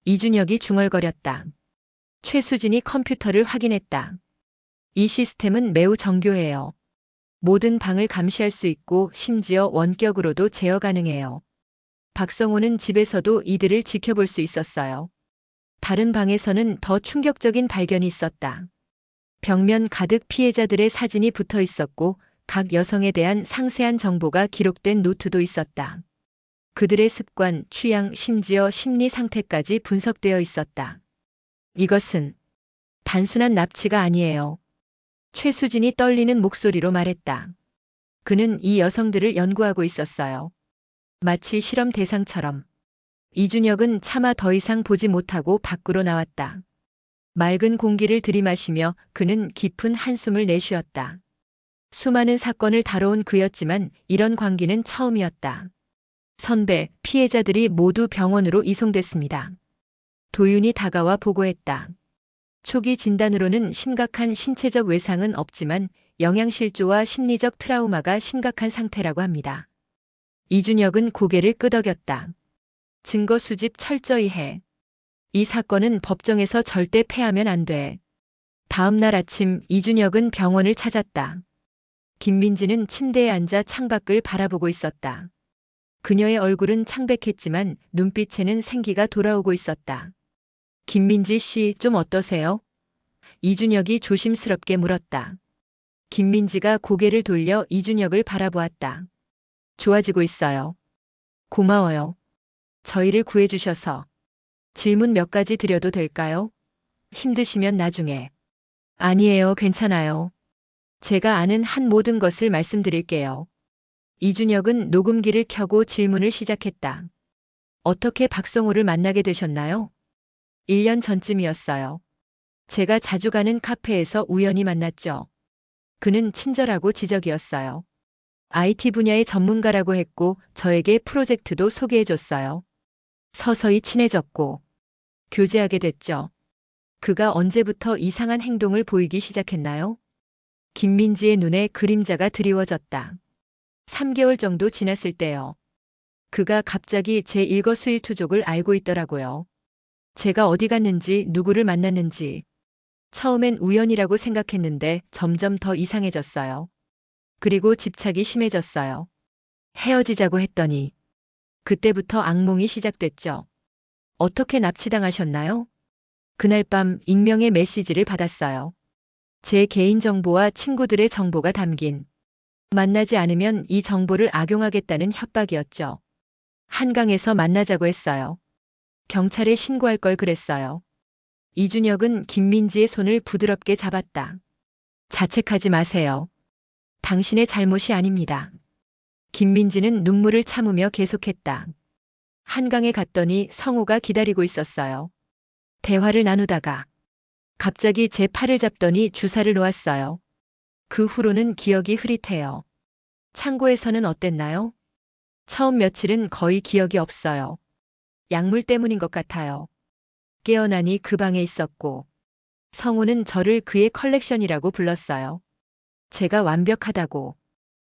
이준혁이 중얼거렸다. 최수진이 컴퓨터를 확인했다. 이 시스템은 매우 정교해요. 모든 방을 감시할 수 있고 심지어 원격으로도 제어 가능해요. 박성호는 집에서도 이들을 지켜볼 수 있었어요. 다른 방에서는 더 충격적인 발견이 있었다. 벽면 가득 피해자들의 사진이 붙어 있었고 각 여성에 대한 상세한 정보가 기록된 노트도 있었다. 그들의 습관, 취향, 심지어 심리 상태까지 분석되어 있었다. 이것은 단순한 납치가 아니에요. 최수진이 떨리는 목소리로 말했다. 그는 이 여성들을 연구하고 있었어요. 마치 실험 대상처럼. 이준혁은 차마 더 이상 보지 못하고 밖으로 나왔다. 맑은 공기를 들이마시며 그는 깊은 한숨을 내쉬었다. 수많은 사건을 다뤄온 그였지만 이런 광기는 처음이었다. 선배, 피해자들이 모두 병원으로 이송됐습니다. 도윤이 다가와 보고했다. 초기 진단으로는 심각한 신체적 외상은 없지만 영양실조와 심리적 트라우마가 심각한 상태라고 합니다. 이준혁은 고개를 끄덕였다. 증거 수집 철저히 해. 이 사건은 법정에서 절대 패하면 안 돼. 다음 날 아침 이준혁은 병원을 찾았다. 김민지는 침대에 앉아 창밖을 바라보고 있었다. 그녀의 얼굴은 창백했지만 눈빛에는 생기가 돌아오고 있었다. 김민지 씨, 좀 어떠세요? 이준혁이 조심스럽게 물었다. 김민지가 고개를 돌려 이준혁을 바라보았다. 좋아지고 있어요. 고마워요. 저희를 구해주셔서. 질문 몇 가지 드려도 될까요? 힘드시면 나중에. 아니에요, 괜찮아요. 제가 아는 한 모든 것을 말씀드릴게요. 이준혁은 녹음기를 켜고 질문을 시작했다. 어떻게 박성호를 만나게 되셨나요? 1년 전쯤이었어요. 제가 자주 가는 카페에서 우연히 만났죠. 그는 친절하고 지적이었어요. IT 분야의 전문가라고 했고 저에게 프로젝트도 소개해줬어요. 서서히 친해졌고 교제하게 됐죠. 그가 언제부터 이상한 행동을 보이기 시작했나요? 김민지의 눈에 그림자가 드리워졌다. 3개월 정도 지났을 때요. 그가 갑자기 제 일거수일투족을 알고 있더라고요. 제가 어디 갔는지 누구를 만났는지. 처음엔 우연이라고 생각했는데 점점 더 이상해졌어요. 그리고 집착이 심해졌어요. 헤어지자고 했더니 그때부터 악몽이 시작됐죠. 어떻게 납치당하셨나요? 그날 밤 익명의 메시지를 받았어요. 제 개인정보와 친구들의 정보가 담긴 만나지 않으면 이 정보를 악용하겠다는 협박이었죠. 한강에서 만나자고 했어요. 경찰에 신고할 걸 그랬어요. 이준혁은 김민지의 손을 부드럽게 잡았다. 자책하지 마세요. 당신의 잘못이 아닙니다. 김민지는 눈물을 참으며 계속했다. 한강에 갔더니 성우가 기다리고 있었어요. 대화를 나누다가 갑자기 제 팔을 잡더니 주사를 놓았어요. 그 후로는 기억이 흐릿해요. 창고에서는 어땠나요? 처음 며칠은 거의 기억이 없어요. 약물 때문인 것 같아요. 깨어나니 그 방에 있었고 성우는 저를 그의 컬렉션이라고 불렀어요. 제가 완벽하다고.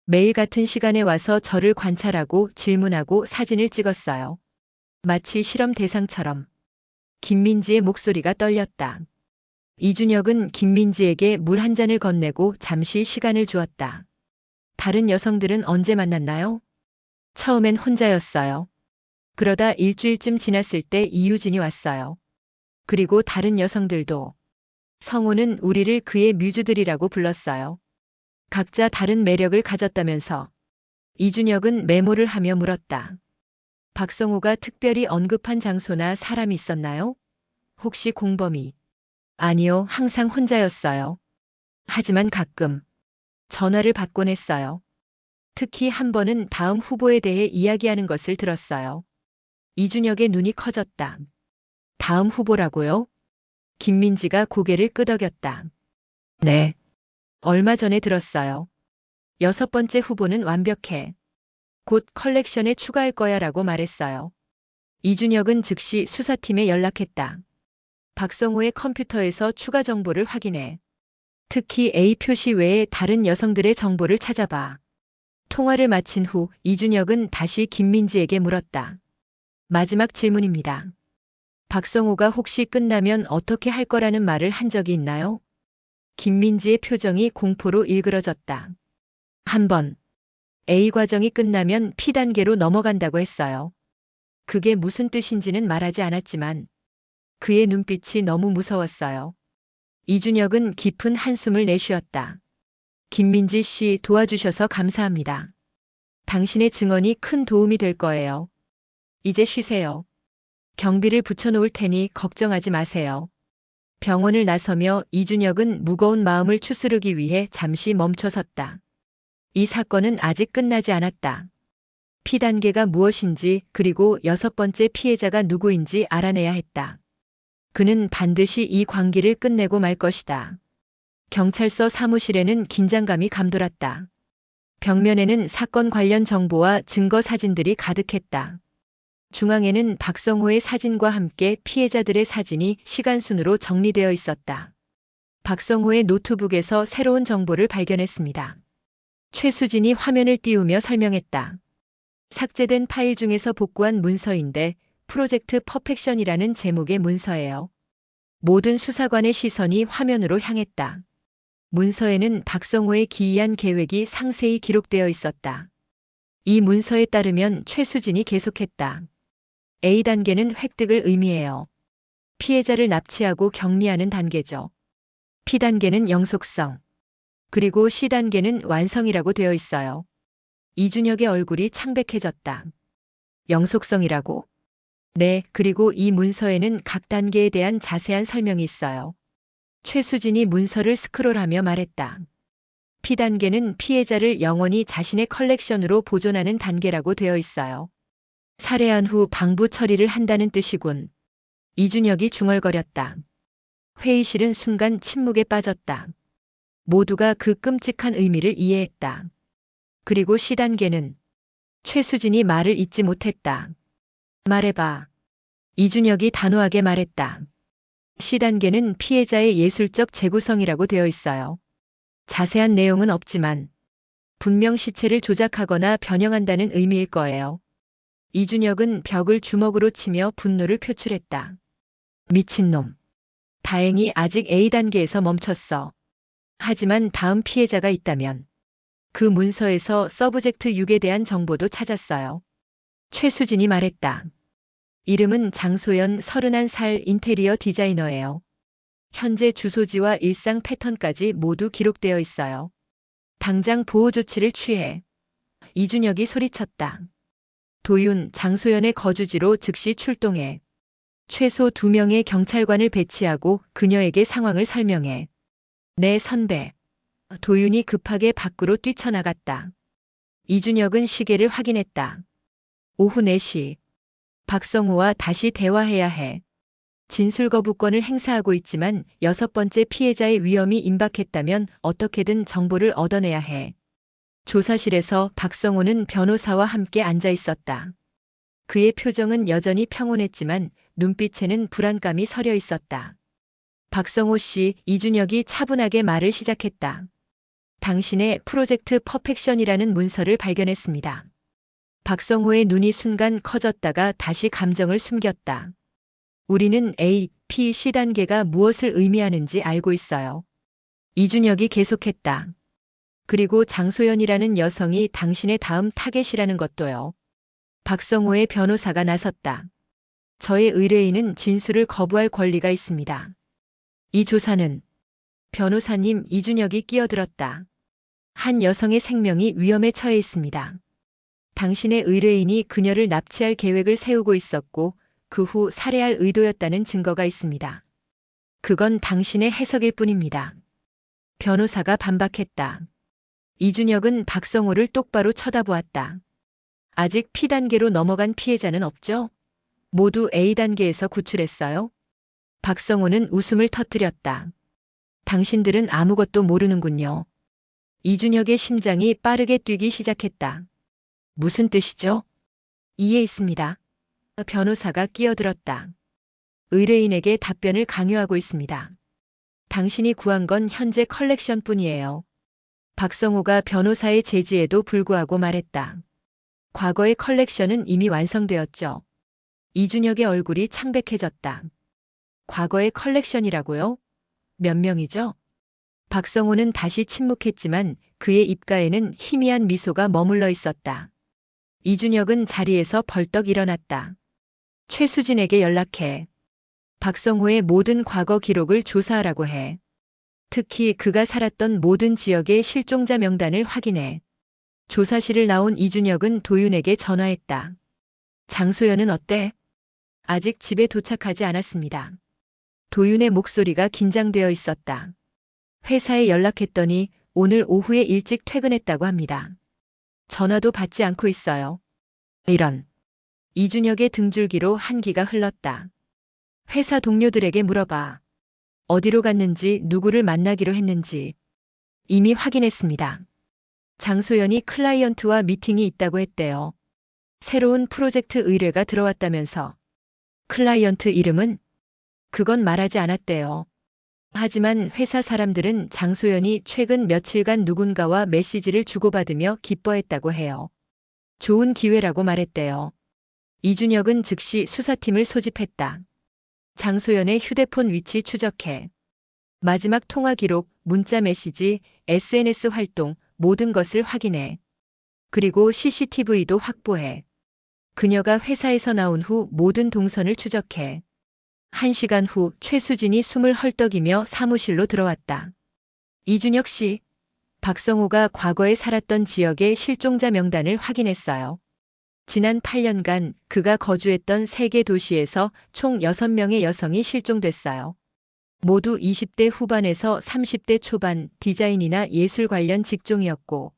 매일 같은 시간에 와서 저를 관찰하고 질문하고 사진을 찍었어요. 마치 실험 대상처럼. 김민지의 목소리가 떨렸다. 이준혁은 김민지에게 물 한 잔을 건네고 잠시 시간을 주었다. 다른 여성들은 언제 만났나요? 처음엔 혼자였어요. 그러다 일주일쯤 지났을 때 이유진이 왔어요. 그리고 다른 여성들도. 성우는 우리를 그의 뮤즈들이라고 불렀어요. 각자 다른 매력을 가졌다면서. 이준혁은 메모를 하며 물었다. 박성우가 특별히 언급한 장소나 사람이 있었나요? 혹시 공범이? 아니요, 항상 혼자였어요. 하지만 가끔 전화를 받곤 했어요. 특히 한 번은 다음 후보에 대해 이야기하는 것을 들었어요. 이준혁의 눈이 커졌다. 다음 후보라고요? 김민지가 고개를 끄덕였다. 네. 얼마 전에 들었어요. 6번째 후보는 완벽해. 곧 컬렉션에 추가할 거야 라고 말했어요. 이준혁은 즉시 수사팀에 연락했다. 박성호의 컴퓨터에서 추가 정보를 확인해. 특히 A 표시 외에 다른 여성들의 정보를 찾아봐. 통화를 마친 후 이준혁은 다시 김민지에게 물었다. 마지막 질문입니다. 박성호가 혹시 끝나면 어떻게 할 거라는 말을 한 적이 있나요? 김민지의 표정이 공포로 일그러졌다. 한 번. A 과정이 끝나면 P단계로 넘어간다고 했어요. 그게 무슨 뜻인지는 말하지 않았지만 그의 눈빛이 너무 무서웠어요. 이준혁은 깊은 한숨을 내쉬었다. 김민지 씨 도와주셔서 감사합니다. 당신의 증언이 큰 도움이 될 거예요. 이제 쉬세요. 경비를 붙여놓을 테니 걱정하지 마세요. 병원을 나서며 이준혁은 무거운 마음을 추스르기 위해 잠시 멈춰섰다. 이 사건은 아직 끝나지 않았다. P단계가 무엇인지 그리고 6번째 피해자가 누구인지 알아내야 했다. 그는 반드시 이 광기를 끝내고 말 것이다. 경찰서 사무실에는 긴장감이 감돌았다. 벽면에는 사건 관련 정보와 증거 사진들이 가득했다. 중앙에는 박성호의 사진과 함께 피해자들의 사진이 시간순으로 정리되어 있었다. 박성호의 노트북에서 새로운 정보를 발견했습니다. 최수진이 화면을 띄우며 설명했다. 삭제된 파일 중에서 복구한 문서인데 프로젝트 퍼펙션이라는 제목의 문서예요. 모든 수사관의 시선이 화면으로 향했다. 문서에는 박성호의 기이한 계획이 상세히 기록되어 있었다. 이 문서에 따르면 최수진이 계속했다. A단계는 획득을 의미해요. 피해자를 납치하고 격리하는 단계죠. P단계는 영속성. 그리고 C단계는 완성이라고 되어 있어요. 이준혁의 얼굴이 창백해졌다. 영속성이라고? 네, 그리고 이 문서에는 각 단계에 대한 자세한 설명이 있어요. 최수진이 문서를 스크롤하며 말했다. P단계는 피해자를 영원히 자신의 컬렉션으로 보존하는 단계라고 되어 있어요. 살해한 후 방부 처리를 한다는 뜻이군. 이준혁이 중얼거렸다. 회의실은 순간 침묵에 빠졌다. 모두가 그 끔찍한 의미를 이해했다. 그리고 C단계는 최수진이 말을 잇지 못했다. 말해봐. 이준혁이 단호하게 말했다. C단계는 피해자의 예술적 재구성이라고 되어 있어요. 자세한 내용은 없지만 분명 시체를 조작하거나 변형한다는 의미일 거예요. 이준혁은 벽을 주먹으로 치며 분노를 표출했다. 미친놈. 다행히 아직 A단계에서 멈췄어. 하지만 다음 피해자가 있다면 그 문서에서 서브젝트 6에 대한 정보도 찾았어요. 최수진이 말했다. 이름은 장소연 31살 인테리어 디자이너예요. 현재 주소지와 일상 패턴까지 모두 기록되어 있어요. 당장 보호 조치를 취해. 이준혁이 소리쳤다. 도윤, 장소연의 거주지로 즉시 출동해. 최소 2명의 경찰관을 배치하고 그녀에게 상황을 설명해. 네, 선배. 도윤이 급하게 밖으로 뛰쳐나갔다. 이준혁은 시계를 확인했다. 오후 4시. 박성호와 다시 대화해야 해. 진술 거부권을 행사하고 있지만 6번째 피해자의 위험이 임박했다면 어떻게든 정보를 얻어내야 해. 조사실에서 박성호는 변호사와 함께 앉아 있었다. 그의 표정은 여전히 평온했지만 눈빛에는 불안감이 서려 있었다. 박성호 씨, 이준혁이 차분하게 말을 시작했다. 당신의 프로젝트 퍼펙션이라는 문서를 발견했습니다. 박성호의 눈이 순간 커졌다가 다시 감정을 숨겼다. 우리는 A, P, C 단계가 무엇을 의미하는지 알고 있어요. 이준혁이 계속했다. 그리고 장소연이라는 여성이 당신의 다음 타겟이라는 것도요. 박성호의 변호사가 나섰다. 저의 의뢰인은 진술을 거부할 권리가 있습니다. 이 조사는 변호사님 이준혁이 끼어들었다. 한 여성의 생명이 위험에 처해 있습니다. 당신의 의뢰인이 그녀를 납치할 계획을 세우고 있었고 그 후 살해할 의도였다는 증거가 있습니다. 그건 당신의 해석일 뿐입니다. 변호사가 반박했다. 이준혁은 박성호를 똑바로 쳐다보았다. 아직 P단계로 넘어간 피해자는 없죠? 모두 A단계에서 구출했어요? 박성호는 웃음을 터뜨렸다. 당신들은 아무것도 모르는군요. 이준혁의 심장이 빠르게 뛰기 시작했다. 무슨 뜻이죠? 이해 있습니다. 변호사가 끼어들었다. 의뢰인에게 답변을 강요하고 있습니다. 당신이 구한 건 현재 컬렉션뿐이에요. 박성호가 변호사의 제지에도 불구하고 말했다. 과거의 컬렉션은 이미 완성되었죠. 이준혁의 얼굴이 창백해졌다. 과거의 컬렉션이라고요? 몇 명이죠? 박성호는 다시 침묵했지만 그의 입가에는 희미한 미소가 머물러 있었다. 이준혁은 자리에서 벌떡 일어났다. 최수진에게 연락해. 박성호의 모든 과거 기록을 조사하라고 해. 특히 그가 살았던 모든 지역의 실종자 명단을 확인해. 조사실을 나온 이준혁은 도윤에게 전화했다. 장소연은 어때? 아직 집에 도착하지 않았습니다. 도윤의 목소리가 긴장되어 있었다. 회사에 연락했더니 오늘 오후에 일찍 퇴근했다고 합니다. 전화도 받지 않고 있어요. 이런. 이준혁의 등줄기로 한기가 흘렀다. 회사 동료들에게 물어봐. 어디로 갔는지 누구를 만나기로 했는지. 이미 확인했습니다. 장소연이 클라이언트와 미팅이 있다고 했대요. 새로운 프로젝트 의뢰가 들어왔다면서. 클라이언트 이름은? 그건 말하지 않았대요. 하지만 회사 사람들은 장소연이 최근 며칠간 누군가와 메시지를 주고받으며 기뻐했다고 해요. 좋은 기회라고 말했대요. 이준혁은 즉시 수사팀을 소집했다. 장소연의 휴대폰 위치 추적해. 마지막 통화 기록, 문자 메시지, SNS 활동, 모든 것을 확인해. 그리고 CCTV도 확보해. 그녀가 회사에서 나온 후 모든 동선을 추적해. 1시간 후 최수진이 숨을 헐떡이며 사무실로 들어왔다. 이준혁 씨, 박성호가 과거에 살았던 지역의 실종자 명단을 확인했어요. 지난 8년간 그가 거주했던 3개 도시에서 총 6명의 여성이 실종됐어요. 모두 20대 후반에서 30대 초반 디자인이나 예술 관련 직종이었고,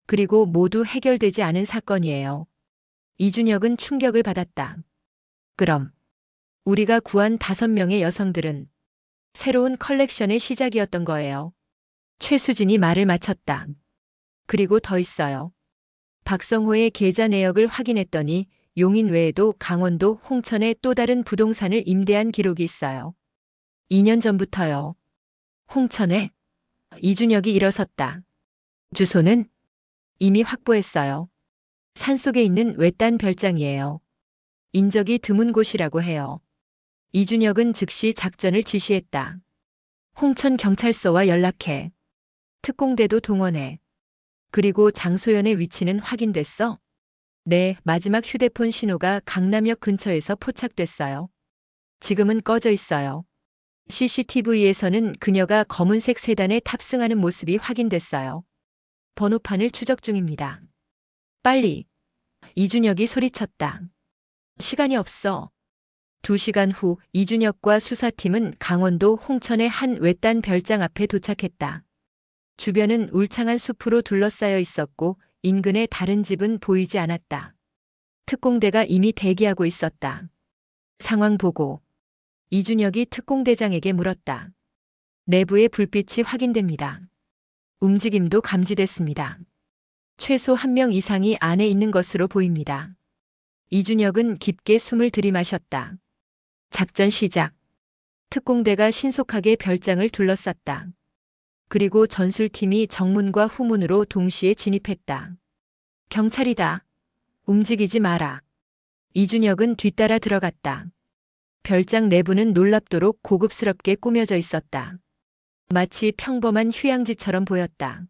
그리고 모두 해결되지 않은 사건이에요. 이준혁은 충격을 받았다. 그럼 우리가 구한 5명의 여성들은 새로운 컬렉션의 시작이었던 거예요. 최수진이 말을 마쳤다. 그리고 더 있어요. 박성호의 계좌 내역을 확인했더니 용인 외에도 강원도 홍천에 또 다른 부동산을 임대한 기록이 있어요. 2년 전부터요. 홍천에 이준혁이 일어섰다. 주소는 이미 확보했어요. 산속에 있는 외딴 별장이에요. 인적이 드문 곳이라고 해요. 이준혁은 즉시 작전을 지시했다. 홍천 경찰서와 연락해. 특공대도 동원해. 그리고 장소연의 위치는 확인됐어? 네, 마지막 휴대폰 신호가 강남역 근처에서 포착됐어요. 지금은 꺼져 있어요. CCTV에서는 그녀가 검은색 세단에 탑승하는 모습이 확인됐어요. 번호판을 추적 중입니다. 빨리! 이준혁이 소리쳤다. 시간이 없어. 2시간 후 이준혁과 수사팀은 강원도 홍천의 한 외딴 별장 앞에 도착했다. 주변은 울창한 숲으로 둘러싸여 있었고 인근의 다른 집은 보이지 않았다. 특공대가 이미 대기하고 있었다. 상황 보고 이준혁이 특공대장에게 물었다. 내부의 불빛이 확인됩니다. 움직임도 감지됐습니다. 최소 1명 이상이 안에 있는 것으로 보입니다. 이준혁은 깊게 숨을 들이마셨다. 작전 시작. 특공대가 신속하게 별장을 둘러쌌다. 그리고 전술팀이 정문과 후문으로 동시에 진입했다. 경찰이다. 움직이지 마라. 이준혁은 뒤따라 들어갔다. 별장 내부는 놀랍도록 고급스럽게 꾸며져 있었다. 마치 평범한 휴양지처럼 보였다.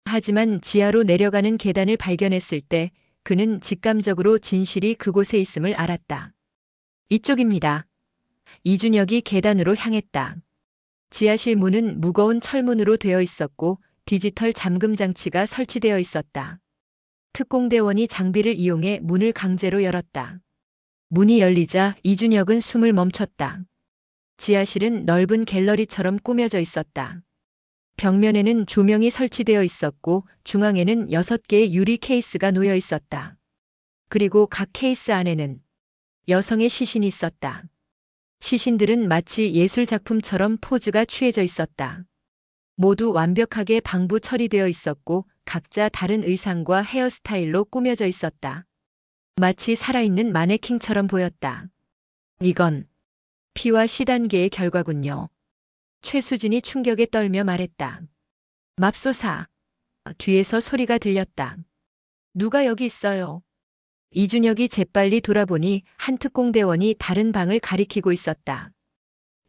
하지만 지하로 내려가는 계단을 발견했을 때 그는 직감적으로 진실이 그곳에 있음을 알았다. 이쪽입니다. 이준혁이 계단으로 향했다. 지하실 문은 무거운 철문으로 되어 있었고 디지털 잠금 장치가 설치되어 있었다. 특공대원이 장비를 이용해 문을 강제로 열었다. 문이 열리자 이준혁은 숨을 멈췄다. 지하실은 넓은 갤러리처럼 꾸며져 있었다. 벽면에는 조명이 설치되어 있었고 중앙에는 6개의 유리 케이스가 놓여 있었다. 그리고 각 케이스 안에는 여성의 시신이 있었다. 시신들은 마치 예술 작품처럼 포즈가 취해져 있었다. 모두 완벽하게 방부 처리되어 있었고 각자 다른 의상과 헤어스타일로 꾸며져 있었다. 마치 살아있는 마네킹처럼 보였다. 이건 피와 씨 단계의 결과군요. 최수진이 충격에 떨며 말했다. 맙소사. 뒤에서 소리가 들렸다. 누가 여기 있어요? 이준혁이 재빨리 돌아보니 한 특공대원이 다른 방을 가리키고 있었다.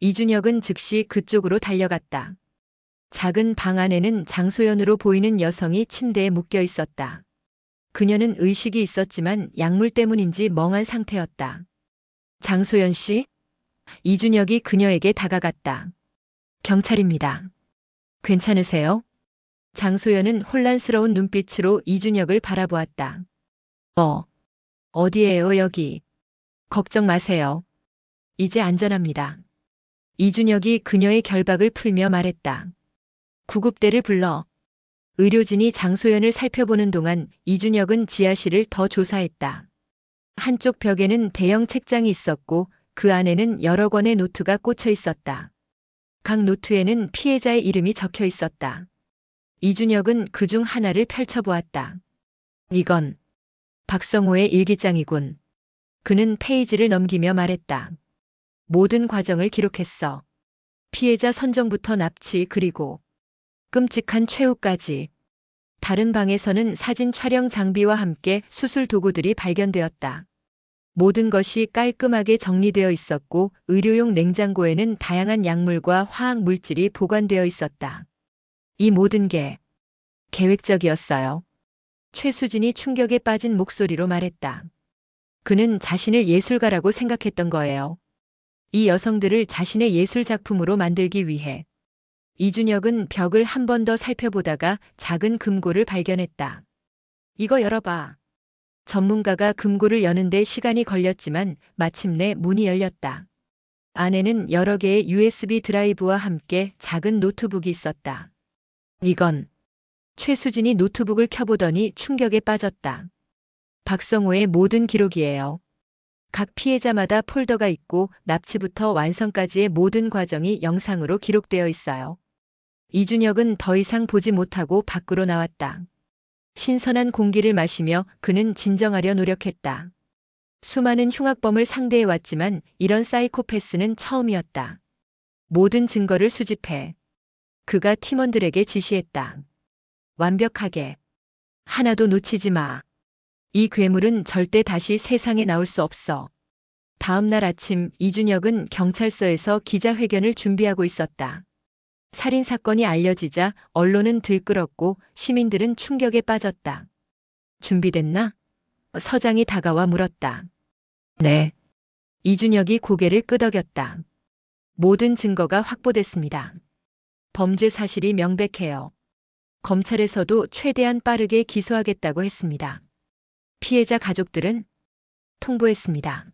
이준혁은 즉시 그쪽으로 달려갔다. 작은 방 안에는 장소연으로 보이는 여성이 침대에 묶여 있었다. 그녀는 의식이 있었지만 약물 때문인지 멍한 상태였다. 장소연 씨? 이준혁이 그녀에게 다가갔다. 경찰입니다. 괜찮으세요? 장소연은 혼란스러운 눈빛으로 이준혁을 바라보았다. 어디예요, 여기? 걱정 마세요. 이제 안전합니다. 이준혁이 그녀의 결박을 풀며 말했다. 구급대를 불러. 의료진이 장소연을 살펴보는 동안 이준혁은 지하실을 더 조사했다. 한쪽 벽에는 대형 책장이 있었고 그 안에는 여러 권의 노트가 꽂혀 있었다. 각 노트에는 피해자의 이름이 적혀 있었다. 이준혁은 그중 하나를 펼쳐보았다. 이건 박성호의 일기장이군. 그는 페이지를 넘기며 말했다. 모든 과정을 기록했어. 피해자 선정부터 납치 그리고 끔찍한 최후까지. 다른 방에서는 사진 촬영 장비와 함께 수술 도구들이 발견되었다. 모든 것이 깔끔하게 정리되어 있었고 의료용 냉장고에는 다양한 약물과 화학 물질이 보관되어 있었다. 이 모든 게 계획적이었어요. 최수진이 충격에 빠진 목소리로 말했다. 그는 자신을 예술가라고 생각했던 거예요. 이 여성들을 자신의 예술 작품으로 만들기 위해. 이준혁은 벽을 한 번 더 살펴보다가 작은 금고를 발견했다. 이거 열어봐. 전문가가 금고를 여는데 시간이 걸렸지만 마침내 문이 열렸다. 안에는 여러 개의 USB 드라이브와 함께 작은 노트북이 있었다. 이건 최수진이 노트북을 켜보더니 충격에 빠졌다. 박성호의 모든 기록이에요. 각 피해자마다 폴더가 있고 납치부터 완성까지의 모든 과정이 영상으로 기록되어 있어요. 이준혁은 더 이상 보지 못하고 밖으로 나왔다. 신선한 공기를 마시며 그는 진정하려 노력했다. 수많은 흉악범을 상대해왔지만 이런 사이코패스는 처음이었다. 모든 증거를 수집해 그가 팀원들에게 지시했다. 완벽하게. 하나도 놓치지 마. 이 괴물은 절대 다시 세상에 나올 수 없어. 다음 날 아침 이준혁은 경찰서에서 기자회견을 준비하고 있었다. 살인사건이 알려지자 언론은 들끓었고 시민들은 충격에 빠졌다. 준비됐나? 서장이 다가와 물었다. 네. 이준혁이 고개를 끄덕였다. 모든 증거가 확보됐습니다. 범죄 사실이 명백해요. 검찰에서도 최대한 빠르게 기소하겠다고 했습니다. 피해자 가족들은 통보했습니다.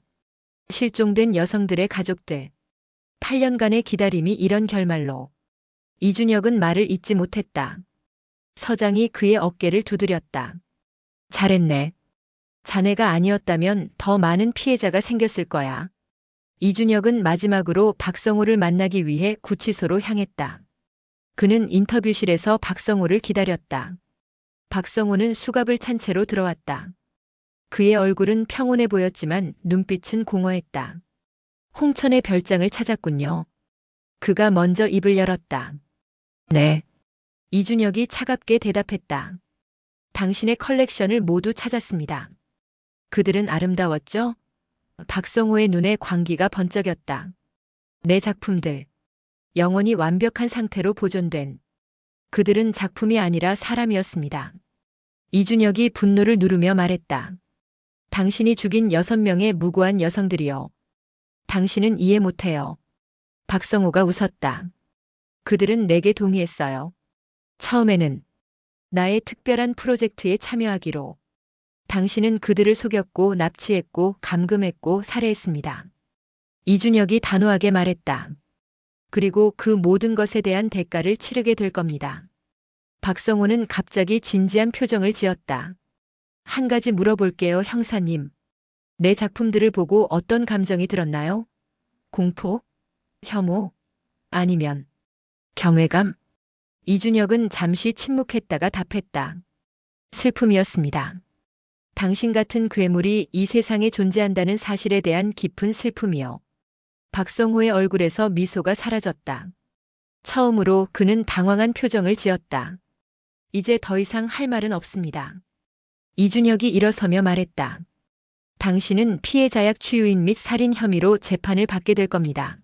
실종된 여성들의 가족들. 8년간의 기다림이 이런 결말로. 이준혁은 말을 잇지 못했다. 서장이 그의 어깨를 두드렸다. 잘했네. 자네가 아니었다면 더 많은 피해자가 생겼을 거야. 이준혁은 마지막으로 박성호를 만나기 위해 구치소로 향했다. 그는 인터뷰실에서 박성호를 기다렸다. 박성호는 수갑을 찬 채로 들어왔다. 그의 얼굴은 평온해 보였지만 눈빛은 공허했다. 홍천의 별장을 찾았군요. 그가 먼저 입을 열었다. 네. 이준혁이 차갑게 대답했다. 당신의 컬렉션을 모두 찾았습니다. 그들은 아름다웠죠? 박성호의 눈에 광기가 번쩍였다. 내 작품들. 영원히 완벽한 상태로 보존된. 그들은 작품이 아니라 사람이었습니다. 이준혁이 분노를 누르며 말했다. 당신이 죽인 6명의 무고한 여성들이요. 당신은 이해 못해요. 박성호가 웃었다. 그들은 내게 동의했어요. 처음에는 나의 특별한 프로젝트에 참여하기로. 당신은 그들을 속였고 납치했고 감금했고 살해했습니다. 이준혁이 단호하게 말했다. 그리고 그 모든 것에 대한 대가를 치르게 될 겁니다. 박성호는 갑자기 진지한 표정을 지었다. 한 가지 물어볼게요, 형사님. 내 작품들을 보고 어떤 감정이 들었나요? 공포? 혐오? 아니면 경외감? 이준혁은 잠시 침묵했다가 답했다. 슬픔이었습니다. 당신 같은 괴물이 이 세상에 존재한다는 사실에 대한 깊은 슬픔이요. 박성호의 얼굴에서 미소가 사라졌다. 처음으로 그는 당황한 표정을 지었다. 이제 더 이상 할 말은 없습니다. 이준혁이 일어서며 말했다. 당신은 피해자 약취유인 및 살인 혐의로 재판을 받게 될 겁니다.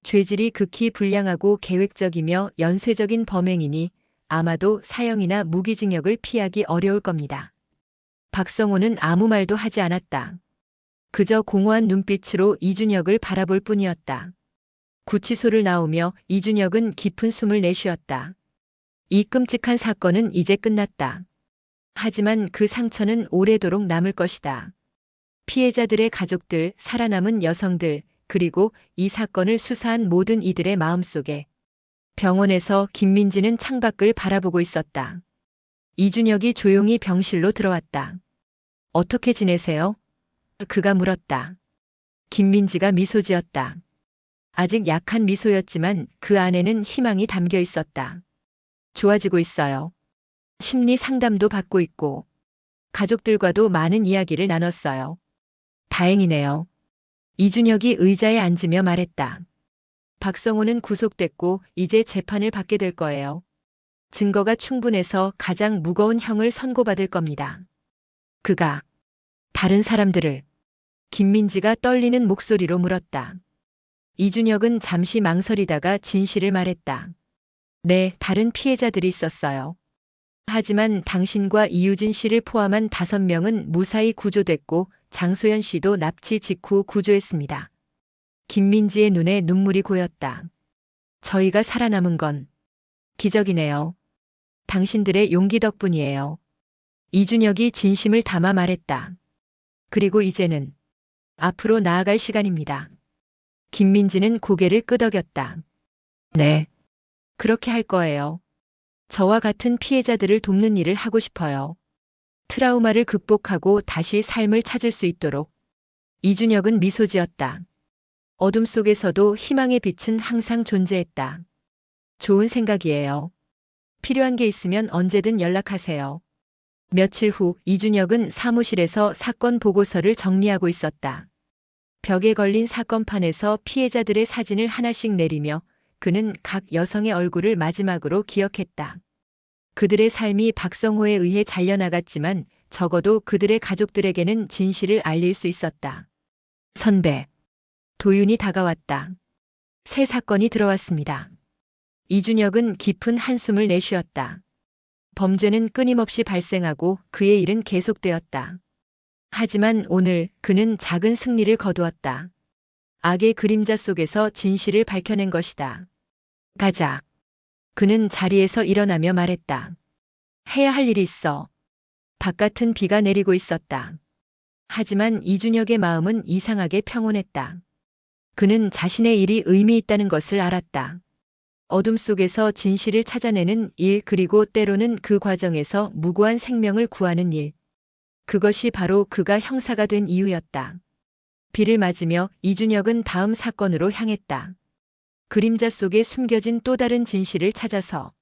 죄질이 극히 불량하고 계획적이며 연쇄적인 범행이니 아마도 사형이나 무기징역을 피하기 어려울 겁니다. 박성호는 아무 말도 하지 않았다. 그저 공허한 눈빛으로 이준혁을 바라볼 뿐이었다. 구치소를 나오며 이준혁은 깊은 숨을 내쉬었다. 이 끔찍한 사건은 이제 끝났다. 하지만 그 상처는 오래도록 남을 것이다. 피해자들의 가족들, 살아남은 여성들, 그리고 이 사건을 수사한 모든 이들의 마음속에. 병원에서 김민지는 창밖을 바라보고 있었다. 이준혁이 조용히 병실로 들어왔다. 어떻게 지내세요? 그가 물었다. 김민지가 미소 지었다. 아직 약한 미소였지만 그 안에는 희망이 담겨 있었다. 좋아지고 있어요. 심리 상담도 받고 있고 가족들과도 많은 이야기를 나눴어요. 다행이네요. 이준혁이 의자에 앉으며 말했다. 박성호는 구속됐고 이제 재판을 받게 될 거예요. 증거가 충분해서 가장 무거운 형을 선고받을 겁니다. 그가 다른 사람들을 김민지가 떨리는 목소리로 물었다. 이준혁은 잠시 망설이다가 진실을 말했다. 네, 다른 피해자들이 있었어요. 하지만 당신과 이유진 씨를 포함한 5명은 무사히 구조됐고 장소연 씨도 납치 직후 구조했습니다. 김민지의 눈에 눈물이 고였다. 저희가 살아남은 건 기적이네요. 당신들의 용기 덕분이에요. 이준혁이 진심을 담아 말했다. 그리고 이제는 앞으로 나아갈 시간입니다. 김민지는 고개를 끄덕였다. 네. 그렇게 할 거예요. 저와 같은 피해자들을 돕는 일을 하고 싶어요. 트라우마를 극복하고 다시 삶을 찾을 수 있도록. 이준혁은 미소 지었다. 어둠 속에서도 희망의 빛은 항상 존재했다. 좋은 생각이에요. 필요한 게 있으면 언제든 연락하세요. 며칠 후 이준혁은 사무실에서 사건 보고서를 정리하고 있었다. 벽에 걸린 사건판에서 피해자들의 사진을 하나씩 내리며 그는 각 여성의 얼굴을 마지막으로 기억했다. 그들의 삶이 박성호에 의해 잘려나갔지만 적어도 그들의 가족들에게는 진실을 알릴 수 있었다. 선배. 도윤이 다가왔다. 새 사건이 들어왔습니다. 이준혁은 깊은 한숨을 내쉬었다. 범죄는 끊임없이 발생하고 그의 일은 계속되었다. 하지만 오늘 그는 작은 승리를 거두었다. 악의 그림자 속에서 진실을 밝혀낸 것이다. 가자. 그는 자리에서 일어나며 말했다. 해야 할 일이 있어. 바깥은 비가 내리고 있었다. 하지만 이준혁의 마음은 이상하게 평온했다. 그는 자신의 일이 의미 있다는 것을 알았다. 어둠 속에서 진실을 찾아내는 일, 그리고 때로는 그 과정에서 무고한 생명을 구하는 일. 그것이 바로 그가 형사가 된 이유였다. 비를 맞으며 이준혁은 다음 사건으로 향했다. 그림자 속에 숨겨진 또 다른 진실을 찾아서